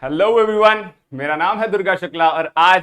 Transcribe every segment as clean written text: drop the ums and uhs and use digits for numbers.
Hello everyone, मेरा नाम है दुर्गा शुक्ला और आज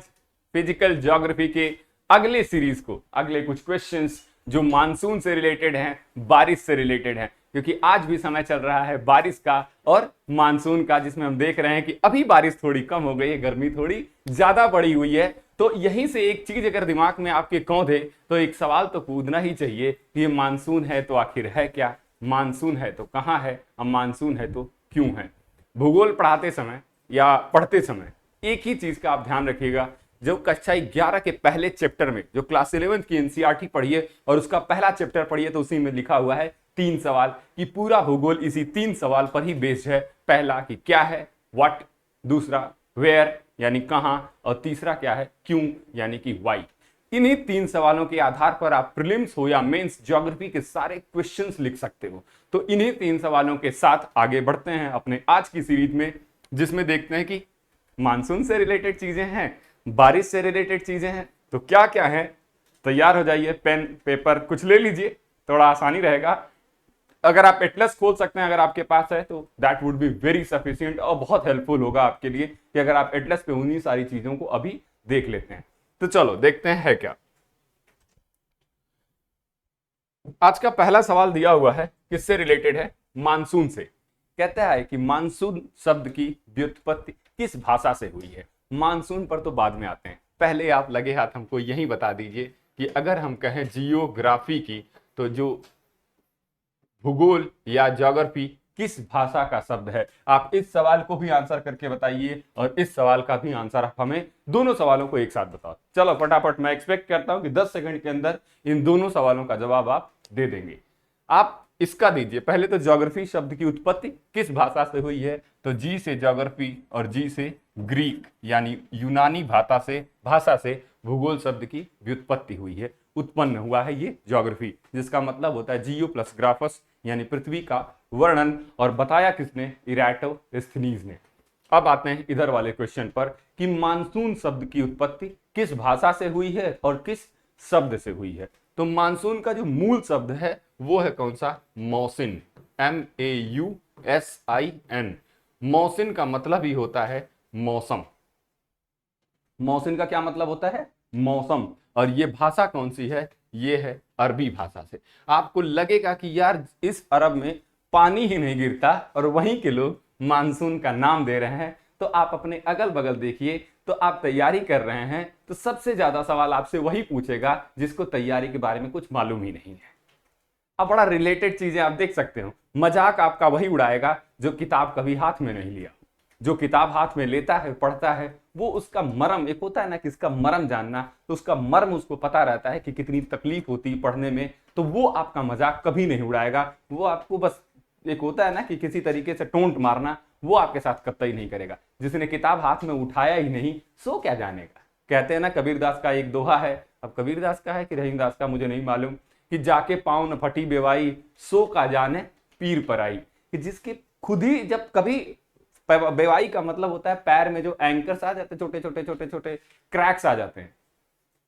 फिजिकल ज्योग्राफी के अगले सीरीज को अगले कुछ क्वेश्चंस जो मानसून से रिलेटेड हैं, बारिश से रिलेटेड हैं, क्योंकि आज भी समय चल रहा है बारिश का और मानसून का, जिसमें हम देख रहे हैं कि अभी बारिश थोड़ी कम हो गई है, गर्मी थोड़ी ज्यादा पड़ी हुई है। तो यहीं से एक चीज अगर दिमाग में आपके कौंधे तो एक सवाल तो पूछना ही चाहिए कि ये मानसून है तो आखिर है क्या, मानसून है तो कहाँ है, अब मानसून है तो क्यों है। भूगोल पढ़ाते समय या पढ़ते समय एक ही चीज का आप ध्यान रखिएगा, जो कक्षा 11 के पहले चैप्टर में जो क्लास 11 की एनसीईआरटी पढ़िए और उसका पहला चैप्टर पढ़िए तो उसी में लिखा हुआ है 3 सवाल कि पूरा भूगोल इसी 3 सवाल पर ही बेस्ड है। पहला कि क्या है, व्हाट, दूसरा वेयर यानी कहां, और तीसरा क्या है, क्यों यानी कि व्हाई। इन्हीं 3 सवालों के आधार पर आप प्रीलिम्स हो या मेंस ज्योग्राफी के सारे क्वेश्चंस लिख सकते हो। तो इन्हीं 3 सवालों के साथ आगे बढ़ते हैं अपने आज की सीरीज में, जिसमें देखते हैं कि मानसून से रिलेटेड चीजें हैं, बारिश से रिलेटेड चीजें हैं, तो क्या क्या है। तैयार हो जाइए, पेन पेपर कुछ ले लीजिए, थोड़ा आसानी रहेगा। अगर आप एटलस खोल सकते हैं, अगर आपके पास है तो that would be very sufficient और बहुत हेल्पफुल होगा आपके लिए कि अगर आप एटलस पे उन्हीं सारी चीजों को अभी देख लेते हैं। तो चलो देखते हैं है क्या। आज का पहला सवाल दिया हुआ है, किससे रिलेटेड है, मानसून से। कहता है कि मानसून शब्द की व्युत्पत्ति किस भाषा से हुई है। मानसून पर तो बाद में आते हैं, पहले आप लगे हाथ हमको यही बता दीजिए कि अगर हम कहें जियोग्राफी की, तो जो भूगोल या ज्योग्राफी किस भाषा का शब्द है। आप इस सवाल को भी आंसर करके बताइए और इस सवाल का भी आंसर आप हमें, दोनों सवालों को एक साथ बताओ। चलो फटाफट, मैं एक्सपेक्ट करता हूं कि 10 सेकंड के अंदर इन दोनों सवालों का जवाब आप दे देंगे। आप इसका दीजिए, पहले तो ज्योग्राफी शब्द की उत्पत्ति किस भाषा से हुई है, तो जी से ज्योग्राफी और जी से ग्रीक यानी यूनानी भाषा से भूगोल शब्द की व्युत्पत्ति हुई है, उत्पन्न हुआ है ये ज्योग्राफी, जिसका मतलब होता है जियो प्लस ग्राफस यानी पृथ्वी का वर्णन, और बताया किसने, इराटोस्थनीज ने। अब आते हैं इधर वाले क्वेश्चन पर कि मानसून शब्द की उत्पत्ति किस भाषा से हुई है और किस शब्द से हुई है। तो मानसून का जो मूल शब्द है वो है कौन सा, मौसिन, MAUSIN। मौसिन का मतलब ही होता है मौसम। मौसिन का क्या मतलब होता है, मौसम। और ये भाषा कौन सी है, ये है अरबी भाषा से। आपको लगेगा कि यार इस अरब में पानी ही नहीं गिरता और वहीं के लोग मानसून का नाम दे रहे हैं, तो आप अपने अगल बगल देखिए, तो आप तैयारी कर रहे हैं तो सबसे ज्यादा सवाल आपसे वही पूछेगा जिसको तैयारी के बारे में कुछ मालूम ही नहीं है। अब बड़ा रिलेटेड चीजें आप देख सकते हो, मजाक आपका वही उड़ाएगा जो किताब कभी हाथ में नहीं लिया। जो किताब हाथ में लेता है, पढ़ता है, वो उसका मर्म, एक होता है ना कि इसका मर्म जानना, तो उसका मर्म उसको पता रहता है कि कितनी तकलीफ होती है पढ़ने में, तो वो आपका मजाक कभी नहीं उड़ाएगा। वो आपको बस एक होता है ना कि किसी तरीके से टोंट मारना, वो आपके साथ कतई नहीं करेगा। जिसने किताब हाथ में उठाया ही नहीं सो क्या जानेगा। कहते हैं ना, कबीरदास का एक दोहा है, अब कबीरदास का है कि रहीमदास का मुझे नहीं मालूम, कि जाके पाँव न फटी बेवाई सो का जाने पीर पर आई। कि जिसके खुद ही, जब कभी बेवाई का मतलब होता है पैर में जो एंकर्स आ जाते हैं, छोटे छोटे छोटे छोटे क्रैक्स आ जाते हैं,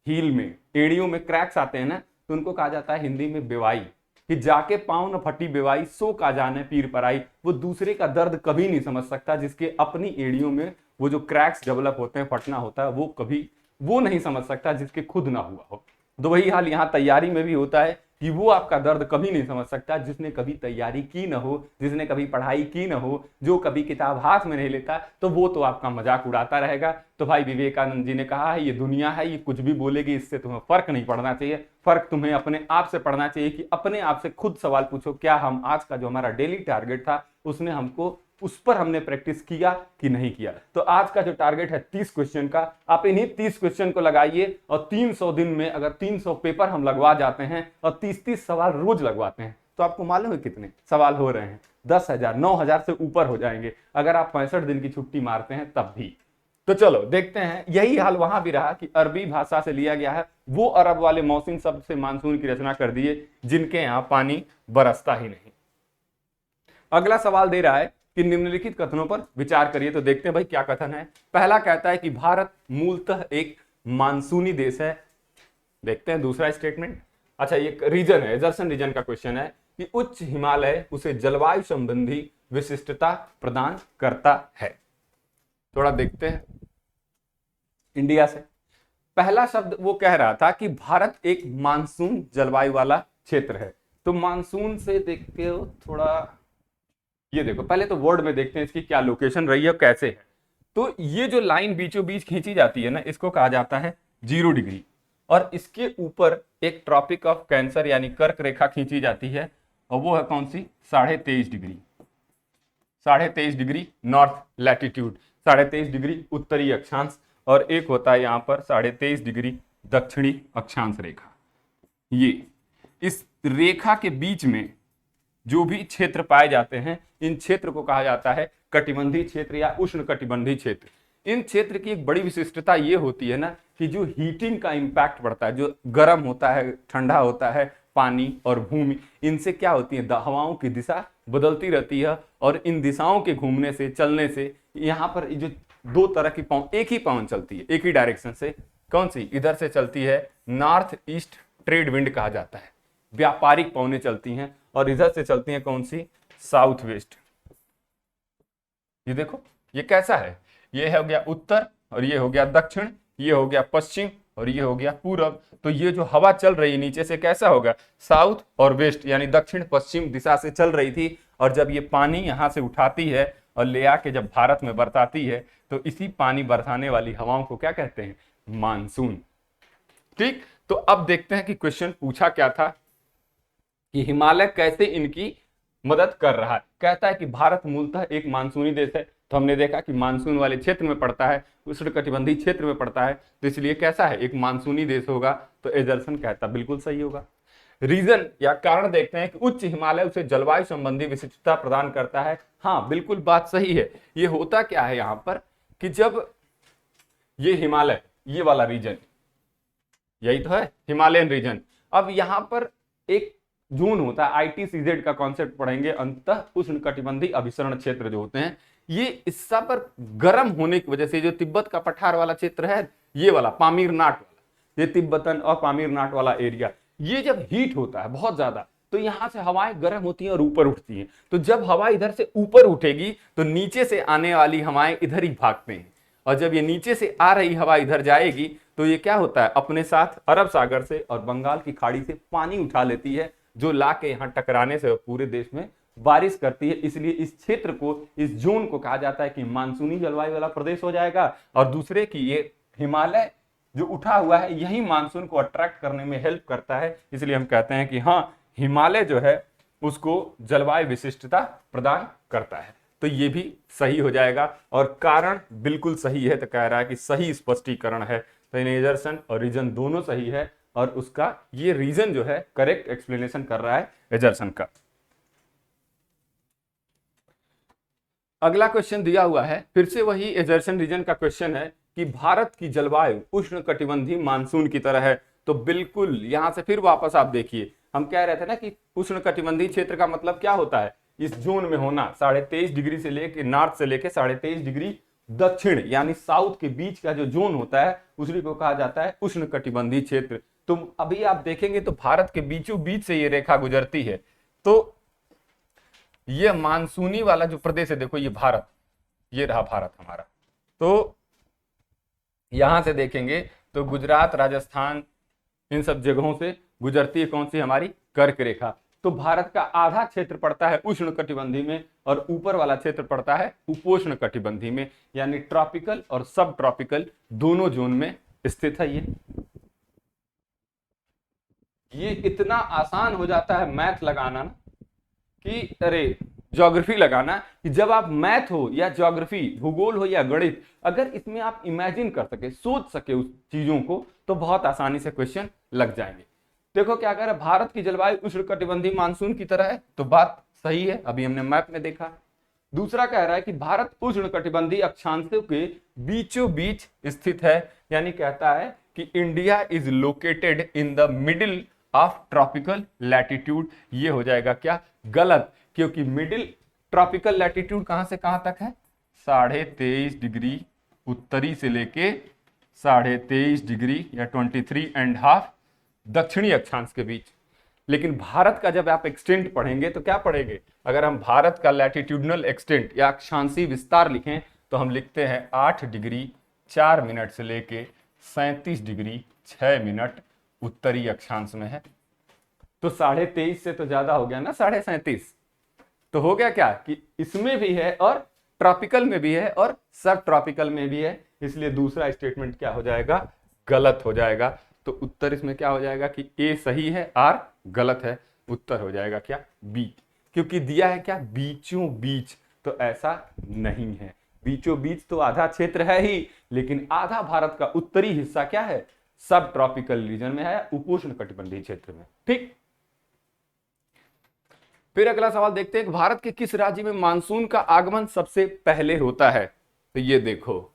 हील में, एड़ियों में क्रैक्स आते हैं ना, तो उनको कहा जाता है हिंदी में बेवाई। कि जाके पाँव न फटी बेवाई सो का जाने पीर पर आई। वो दूसरे का दर्द कभी नहीं समझ सकता, जिसके अपनी एड़ियों में वो जो क्रैक्स डेवलप होते हैं, फटना होता है, वो कभी वो नहीं समझ सकता जिसके खुद ना हुआ हो। तो वही हाल यहाँ तैयारी में भी होता है कि वो आपका दर्द कभी नहीं समझ सकता जिसने कभी तैयारी की ना हो, जिसने कभी पढ़ाई की ना हो, जो कभी किताब हाथ में नहीं लेता, तो वो तो आपका मजाक उड़ाता रहेगा। तो भाई विवेकानंद जी ने कहा है, ये दुनिया है, ये कुछ भी बोलेगी, इससे तुम्हें फर्क नहीं पड़ना चाहिए। फर्क तुम्हें अपने आप से पड़ना चाहिए कि अपने आप से खुद सवाल पूछो, क्या हम आज का जो हमारा डेली टारगेट था उसने हमको, उस पर हमने प्रैक्टिस किया कि नहीं किया। तो आज का जो टारगेट है 30 क्वेश्चन का, आप इन्हीं 30 क्वेश्चन को लगाइए और 300 दिन में अगर 300 पेपर हम लगवा जाते हैं और 30-30 सवाल रोज लगवाते हैं, तो आपको मालूम है कितने सवाल हो रहे हैं, 10,000 9,000 से ऊपर हो जाएंगे अगर आप 65 दिन की छुट्टी मारते हैं तब भी। तो चलो देखते हैं, यही हाल वहां भी रहा कि अरबी भाषा से लिया गया है, वो अरब वाले मौसम शब्द से मानसून की रचना कर दिए जिनके यहां पानी बरसता ही नहीं। अगला सवाल दे रहा है कि निम्नलिखित कथनों पर विचार करिए। तो देखते हैं भाई क्या कथन है। पहला कहता है कि भारत मूलतः एक मानसूनी देश है। देखते हैं दूसरा स्टेटमेंट। अच्छा, ये रीजन है, एजर्सन रीजन का क्वेश्चन है कि उच्च हिमालय उसे जलवायु संबंधी विशिष्टता प्रदान करता है। थोड़ा देखते हैं इंडिया से। पहला शब्द वो कह रहा था कि भारत एक मानसून जलवायु वाला क्षेत्र है। तो मानसून से देखते हो थोड़ा, ये देखो पहले तो वर्ड में देखते हैं इसकी क्या लोकेशन रही है और कैसे है। तो ये जो लाइन बीचों बीच खींची जाती है ना, इसको कहा जाता है 0 डिग्री। और इसके ऊपर एक ट्रॉपिक ऑफ कैंसर यानी कर्क रेखा खींची जाती है, और वो है कौन सी, 23.5 degree. 23.5 degree north latitude, 23.5 degree उत्तरी अक्षांश, और एक होता है यहां पर 23.5 डिग्री दक्षिणी अक्षांश रेखा। ये इस रेखा के बीच में जो भी क्षेत्र पाए जाते हैं, इन क्षेत्र को कहा जाता है कटिबंधीय क्षेत्र या उष्ण कटिबंधीय क्षेत्र। इन क्षेत्र की एक बड़ी विशिष्टता ये होती है ना कि जो हीटिंग का इंपैक्ट पड़ता है, जो गर्म होता है, ठंडा होता है, पानी और भूमि, इनसे क्या होती है, हवाओं की दिशा बदलती रहती है। और इन दिशाओं के घूमने से, चलने से, यहाँ पर जो दो तरह की पवन, एक ही पवन चलती है एक ही डायरेक्शन से। कौन सी, इधर से चलती है नॉर्थ ईस्ट ट्रेड विंड कहा जाता है, व्यापारिक पवनें चलती हैं। और इधर से चलती हैं कौन सी, साउथ वेस्ट। ये देखो ये कैसा है, ये हो गया उत्तर, और ये हो गया दक्षिण, ये हो गया पश्चिम, और ये हो गया पूरब। तो ये जो हवा चल रही है नीचे से कैसा होगा, साउथ और वेस्ट यानी दक्षिण पश्चिम दिशा से चल रही थी। और जब ये पानी यहां से उठाती है और ले आके जब भारत में बरसाती है, तो इसी पानी बरसाने वाली हवाओं को क्या कहते हैं, मानसून। ठीक, तो अब देखते हैं कि क्वेश्चन पूछा क्या था कि हिमालय कैसे इनकी मदद कर रहा है। कहता है कि भारत मूलतः एक मानसूनी देश है, तो हमने देखा कि मानसून वाले क्षेत्र में पड़ता है, उष्णकटिबंधीय क्षेत्र में पड़ता है, तो इसलिए कैसा है, एक मानसूनी देश होगा। तो एजर्सन कहता बिल्कुल सही होगा। रीजन या कारण देखते हैं कि उच्च हिमालय उसे जलवायु संबंधी विशिष्टता प्रदान करता है। हाँ बिल्कुल बात सही है। ये होता क्या है यहाँ पर कि जब ये हिमालय, ये वाला रीजन, यही तो है हिमालयन रीजन, अब यहाँ पर एक जोन होता है, ITCZ का कॉन्सेप्ट पढ़ेंगे, अंतः उष्णकटिबंधीय अभिसरण क्षेत्र जो होते हैं, ये इस पर गर्म होने की वजह से जो तिब्बत का पठार वाला क्षेत्र है, ये वाला पामीर नाट वाला, ये तिब्बतन और पामीर नाट वाला एरिया, ये जब हीट होता है बहुत ज्यादा, तो यहां से हवाएं गर्म होती हैं और ऊपर उठती हैं। तो जब हवा इधर से ऊपर उठेगी तो नीचे से आने वाली हवाएं इधर ही भागते हैं, और जब ये नीचे से आ रही हवा इधर जाएगी तो ये क्या होता है, अपने साथ अरब सागर से और बंगाल की खाड़ी से पानी उठा लेती है, जो ला के यहाँ टकराने से पूरे देश में बारिश करती है। इसलिए इस क्षेत्र को, इस जोन को कहा जाता है कि मानसूनी जलवायु वाला प्रदेश हो जाएगा। और दूसरे की ये हिमालय जो उठा हुआ है, यही मानसून को अट्रैक्ट करने में हेल्प करता है। इसलिए हम कहते हैं कि हाँ, हिमालय जो है उसको जलवायु विशिष्टता प्रदान करता है। तो ये भी सही हो जाएगा, और कारण बिल्कुल सही है, तो कह रहा है कि सही स्पष्टीकरण है। तो एजर्सन और रीजन दोनों सही है, और उसका ये रीजन जो है करेक्ट एक्सप्लेनेशन कर रहा है एजर्सन का। अगला क्वेश्चन दिया हुआ है, फिर से वही एजर्सन रीजन का क्वेश्चन है कि भारत की जलवायु उष्णकटिबंधीय मानसून की तरह है। तो बिल्कुल यहां से फिर वापस आप देखिए, हम कह रहे थे ना कि उष्णकटिबंधीय क्षेत्र का मतलब क्या होता है, इस जोन में होना, 23.5 डिग्री से लेके नॉर्थ से लेके 23.5 डिग्री दक्षिण यानी साउथ के बीच का जो जोन होता है, उसी को कहा जाता है उष्णकटिबंधीय क्षेत्र। तो अभी आप देखेंगे तो भारत के बीचों बीच से ये रेखा गुजरती है। तो ये मानसूनी वाला जो प्रदेश है, देखो ये भारत, ये रहा भारत हमारा। तो यहां से देखेंगे तो गुजरात, राजस्थान, इन सब जगहों से गुजरती है कौन सी, हमारी कर्क रेखा। तो भारत का आधा क्षेत्र पड़ता है उष्णकटिबंधीय में, और ऊपर वाला क्षेत्र पड़ता है उपोष्ण कटिबंधीय में, यानी ट्रॉपिकल और सब ट्रॉपिकल दोनों जोन में स्थित है। ये इतना आसान हो जाता है मैथ लगाना ना, कि अरे ज्योग्राफी लगाना, कि जब आप मैथ हो या ज्योग्राफी, भूगोल हो या गणित, अगर इसमें आप इमेजिन कर सके, सोच सके उस चीजों को, तो बहुत आसानी से क्वेश्चन लग जाएंगे। देखो क्या कह रहा है, भारत की जलवायु उष्णकटिबंधीय मानसून की तरह है, तो बात सही है, अभी हमने मैप में देखा। दूसरा कह रहा है कि भारत उष्णकटिबंधीय अक्षांशों के बीचों बीच स्थित है, यानी कहता है कि India is located in the middle of tropical latitude. ये हो जाएगा क्या, गलत, क्योंकि मिडिल ट्रॉपिकल लैटिट्यूड कहां से कहां तक है, 23.5 डिग्री उत्तरी से लेके 23.5 डिग्री या 23.5 दक्षिणी अक्षांश के बीच। लेकिन भारत का जब आप एक्सटेंट पढ़ेंगे तो क्या पढ़ेंगे, अगर हम भारत का लैटिट्यूडनल एक्सटेंट या अक्षांशीय विस्तार लिखें तो हम लिखते हैं 8 डिग्री 4 मिनट से लेके 37 डिग्री 6 मिनट उत्तरी अक्षांश में है। तो 23.5 से तो ज्यादा हो गया ना 37.5। तो हो गया क्या कि इसमें भी है और ट्रॉपिकल में भी है और सब ट्रॉपिकल में भी है, इसलिए दूसरा स्टेटमेंट क्या हो जाएगा, गलत हो जाएगा। तो उत्तर इसमें क्या हो जाएगा कि ए सही है, आर गलत है। उत्तर हो जाएगा क्या, बी, क्योंकि दिया है क्या, बीचों बीच। तो ऐसा नहीं है, बीचों बीच तो आधा क्षेत्र है ही, लेकिन आधा भारत का उत्तरी हिस्सा क्या है, सब ट्रॉपिकल रीजन में है, उपोष्ण कटिबंधीय क्षेत्र में। ठीक, फिर अगला सवाल देखते हैं, भारत के किस राज्य में मानसून का आगमन सबसे पहले होता है। तो ये देखो,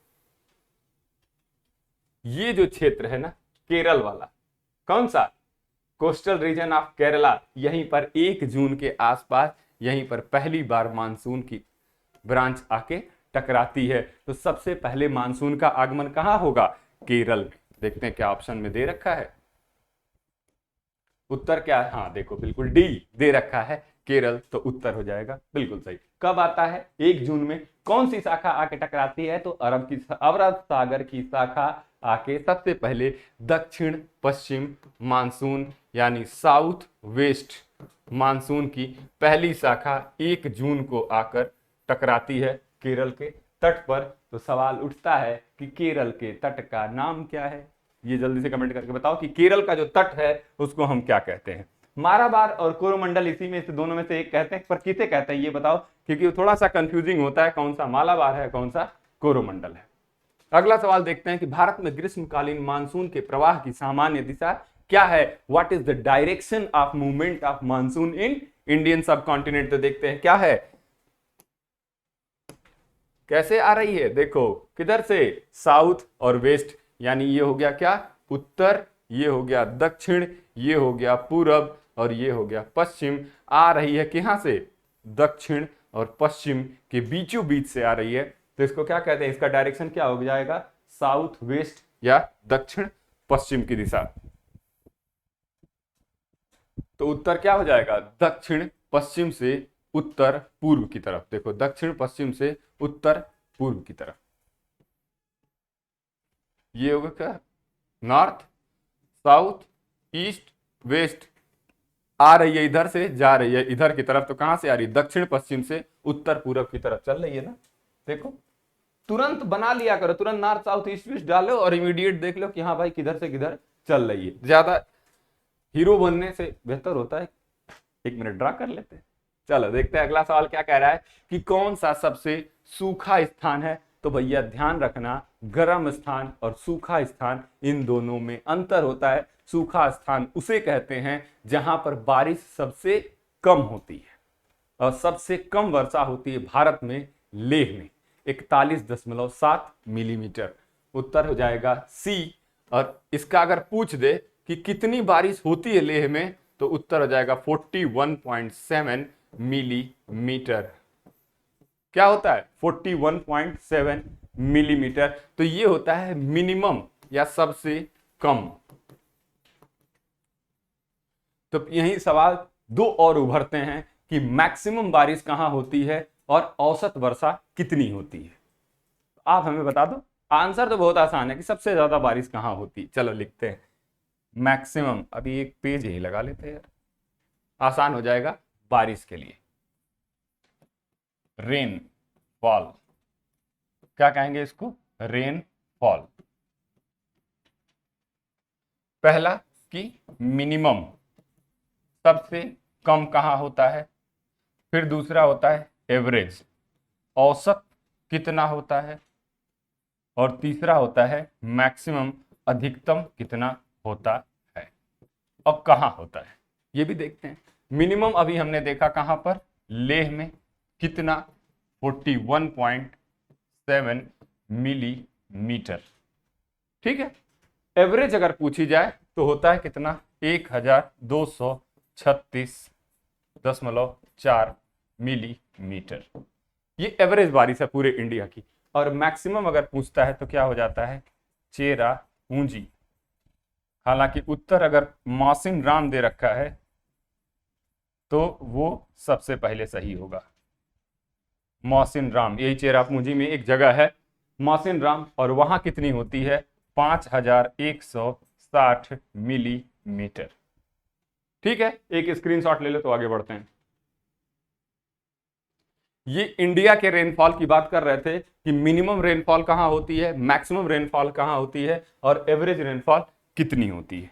ये जो क्षेत्र है ना केरल वाला, कौन सा, कोस्टल रीजन ऑफ केरला, यहीं पर 1 जून के आसपास यहीं पर पहली बार मानसून की ब्रांच आके टकराती है। तो सबसे पहले मानसून का आगमन कहां होगा, केरल में। देखते हैं क्या ऑप्शन में दे रखा है, उत्तर क्या है, हाँ देखो बिल्कुल डी दे रखा है, केरल। तो उत्तर हो जाएगा बिल्कुल सही। कब आता है, 1 जून में। कौन सी शाखा आके टकराती है, तो अरब सागर की शाखा आके सबसे पहले दक्षिण पश्चिम मानसून यानी साउथ वेस्ट मानसून की पहली शाखा 1 जून को आकर टकराती है केरल के तट पर। तो सवाल उठता है कि केरल के तट का नाम क्या है, ये जल्दी से कमेंट करके बताओ कि केरल का जो तट है उसको हम क्या कहते हैं। मालाबार और कोरोमंडल इसी में से दोनों में से एक कहते हैं, पर किसे कहते हैं ये बताओ, क्योंकि थोड़ा सा कंफ्यूजिंग होता है कौन सा मालाबार है कौन सा कोरोमंडल है। अगला सवाल देखते हैं कि भारत में ग्रीष्मकालीन मानसून के प्रवाह की सामान्य दिशा क्या है, what is the direction of movement of monsoon in Indian सब कॉन्टिनेंट। तो देखते हैं क्या है, कैसे आ रही है, देखो किधर से, साउथ और वेस्ट, यानी ये हो गया क्या, उत्तर, ये हो गया दक्षिण, ये हो गया पूरब और ये हो गया पश्चिम। आ रही है कहां से, दक्षिण और पश्चिम के बीचों बीच से आ रही है। तो इसको क्या कहते हैं, इसका डायरेक्शन क्या हो जाएगा, साउथ वेस्ट या दक्षिण पश्चिम की दिशा। तो उत्तर क्या हो जाएगा, दक्षिण पश्चिम से उत्तर पूर्व की तरफ। देखो दक्षिण पश्चिम से उत्तर पूर्व की तरफ, ये होगा क्या, नॉर्थ साउथ ईस्ट वेस्ट। आ रही है इधर से, जा रही है इधर की तरफ। तो कहां से आ रही है, दक्षिण पश्चिम से उत्तर पूर्व की तरफ चल रही है ना। देखो तुरंत बना लिया करो, तुरंत नॉर्थ साउथ ईस्ट वेस्ट डालो और इमीडिएट देख लो कि हाँ भाई किधर से किधर चल रही है। ज्यादा हीरो बनने से बेहतर होता है 1 मिनट ड्रा कर लेते हैं। चलो देखते हैं अगला सवाल क्या कह रहा है कि कौन सा सबसे सूखा स्थान है। तो भैया ध्यान रखना, गर्म स्थान और सूखा स्थान इन दोनों में अंतर होता है। सूखा स्थान उसे कहते हैं जहां पर बारिश सबसे कम होती है और सबसे कम वर्षा होती है भारत में, लेह में 41.7 मिलीमीटर। उत्तर हो जाएगा सी। और इसका अगर पूछ दे कि कितनी बारिश होती है लेह में, तो उत्तर हो जाएगा 41.7 मिलीमीटर। क्या होता है 41.7 मिलीमीटर। तो ये होता है मिनिमम या सबसे कम। तो यही सवाल 2 और उभरते हैं कि मैक्सिमम बारिश कहां होती है और औसत वर्षा कितनी होती है। आप हमें बता दो। आंसर तो बहुत आसान है कि सबसे ज्यादा बारिश कहां होती है। चलो लिखते हैं मैक्सिमम, अभी एक पेज यही लगा लेते हैं यार, आसान हो जाएगा बारिश के लिए। रेन फॉल, क्या कहेंगे इसको, रेन फॉल। पहला कि मिनिमम, सबसे कम कहां होता है। फिर दूसरा होता है एवरेज, औसत कितना होता है। और तीसरा होता है मैक्सिमम, अधिकतम कितना होता है और कहां होता है, ये भी देखते हैं। मिनिमम अभी हमने देखा कहां पर, लेह में, कितना 41.7 मिलीमीटर। ठीक है। एवरेज अगर पूछी जाए तो होता है कितना, 1236.4 मिलीमीटर। ये एवरेज बारिश है पूरे इंडिया की। और मैक्सिमम अगर पूछता है तो क्या हो जाता है, चेरापूंजी। हालांकि उत्तर अगर मौसिन राम दे रखा है तो वो सबसे पहले सही होगा। मौसिन राम, यही चेरापूंजी में एक जगह है मौसिन राम, और वहां कितनी होती है 5160 मिलीमीटर। ठीक है, एक स्क्रीनशॉट ले लो तो आगे बढ़ते हैं। ये इंडिया के रेनफॉल की बात कर रहे थे कि मिनिमम रेनफॉल कहां होती है, मैक्सिमम रेनफॉल कहां होती है, और एवरेज रेनफॉल कितनी होती है।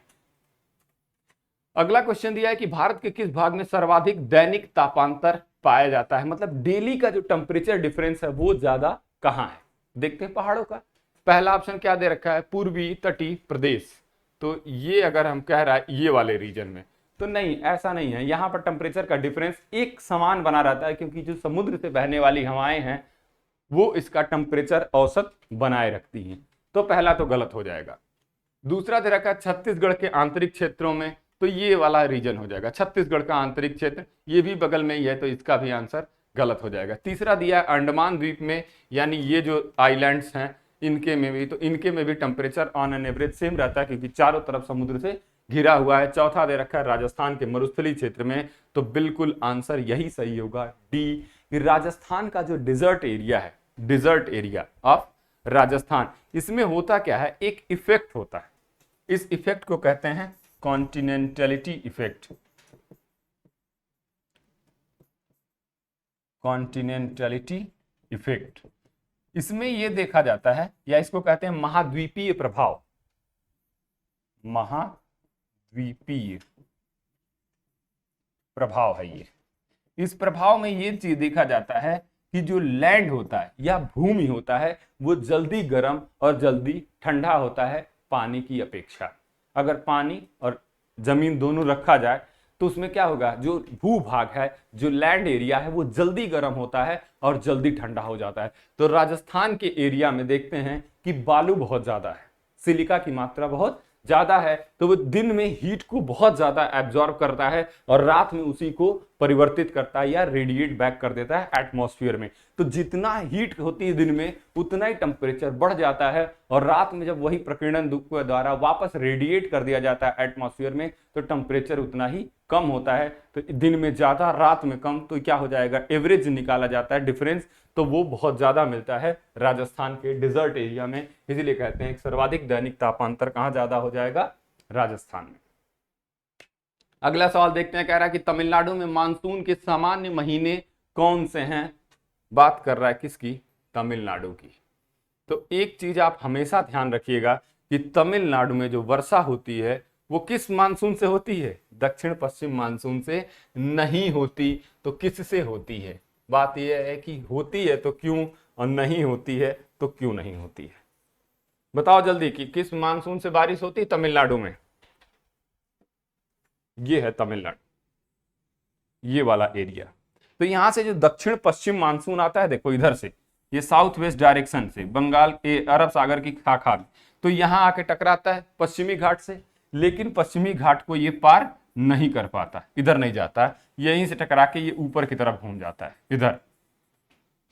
अगला क्वेश्चन दिया है कि भारत के किस भाग में सर्वाधिक दैनिक तापांतर पाया जाता है, मतलब डेली का जो टेम्परेचर डिफरेंस है वो ज्यादा कहां है। देखते हैं पहाड़ों का। पहला ऑप्शन क्या दे रखा है, पूर्वी तटीय प्रदेश, तो ये अगर हम कह रहा है ये वाले रीजन में, तो नहीं, ऐसा नहीं है। यहां पर टेम्परेचर का डिफरेंस एक समान बना रहता है, क्योंकि जो समुद्र से बहने वाली हवाएं हैं वो इसका टेम्परेचर औसत बनाए रखती हैं, तो पहला तो गलत हो जाएगा। दूसरा दे रखा है छत्तीसगढ़ के आंतरिक क्षेत्रों में, तो ये वाला रीजन हो जाएगा, छत्तीसगढ़ का आंतरिक क्षेत्र, ये भी बगल में ही है, तो इसका भी आंसर गलत हो जाएगा। तीसरा दिया है अंडमान द्वीप में, यानी ये जो आइलैंड्स हैं इनके में भी, तो इनके में भी temperature on an average same रहता है, क्योंकि चारों तरफ समुद्र से घिरा हुआ है। चौथा दे रखा है राजस्थान के मरुस्थलीय क्षेत्र में, तो बिल्कुल आंसर यही सही होगा, डी। राजस्थान का जो डिजर्ट एरिया है, डिजर्ट एरिया ऑफ राजस्थान, इसमें होता क्या है, एक इफेक्ट होता है, इस इफेक्ट को कहते हैं कॉन्टिनेंटलिटी इफेक्ट, कॉन्टिनेंटलिटी इफेक्ट। इसमें यह देखा जाता है, या इसको कहते हैं महाद्वीपीय प्रभाव, महाद्वीपीय प्रभाव है ये। इस प्रभाव में यह चीज देखा जाता है कि जो लैंड होता है या भूमि होता है वो जल्दी गर्म और जल्दी ठंडा होता है पानी की अपेक्षा। अगर पानी और जमीन दोनों रखा जाए तो उसमें क्या होगा, जो भूभाग है, जो लैंड एरिया है, वो जल्दी गर्म होता है और जल्दी ठंडा हो जाता है। तो राजस्थान के एरिया में देखते हैं कि बालू बहुत ज्यादा है, सिलिका की मात्रा बहुत ज्यादा है, तो वो दिन में हीट को बहुत ज्यादा एब्जॉर्ब करता है और रात में उसी को परिवर्तित करता है या रेडिएट बैक कर देता है एटमॉस्फेयर में। तो जितना हीट होती है दिन में उतना ही टेम्परेचर बढ़ जाता है, और रात में जब वही प्रकीर्णन के द्वारा वापस रेडिएट कर दिया जाता है एटमॉस्फेयर में, तो टेम्परेचर उतना ही कम होता है। तो दिन में ज्यादा रात में कम, तो क्या हो जाएगा, एवरेज निकाला जाता है डिफरेंस, तो वो बहुत ज्यादा मिलता है राजस्थान के डिजर्ट एरिया में। इसीलिए कहते हैं सर्वाधिक दैनिक तापांतर कहां ज्यादा हो जाएगा, राजस्थान में। अगला सवाल देखते हैं, कह रहा है कि तमिलनाडु में मानसून के सामान्य महीने कौन से हैं। बात कर रहा है किसकी, तमिलनाडु की। तो एक चीज आप हमेशा ध्यान रखिएगा कि तमिलनाडु में जो वर्षा होती है वो किस मानसून से होती है, दक्षिण पश्चिम मानसून से नहीं होती। तो किससे होती है, बात यह है कि होती है तो क्यों, और नहीं होती है तो क्यों नहीं होती है। बताओ जल्दी कि किस मानसून से बारिश होती है तमिलनाडु में। ये है तमिलनाडु, ये वाला एरिया। तो यहां से जो दक्षिण पश्चिम मानसून आता है, देखो इधर से, ये साउथ वेस्ट डायरेक्शन से बंगाल के अरब सागर की शाखा में, तो यहां आके टकराता है पश्चिमी घाट से, लेकिन पश्चिमी घाट को ये पार नहीं कर पाता, इधर नहीं जाता, यहीं से टकरा के ये ऊपर की तरफ घूम जाता है। इधर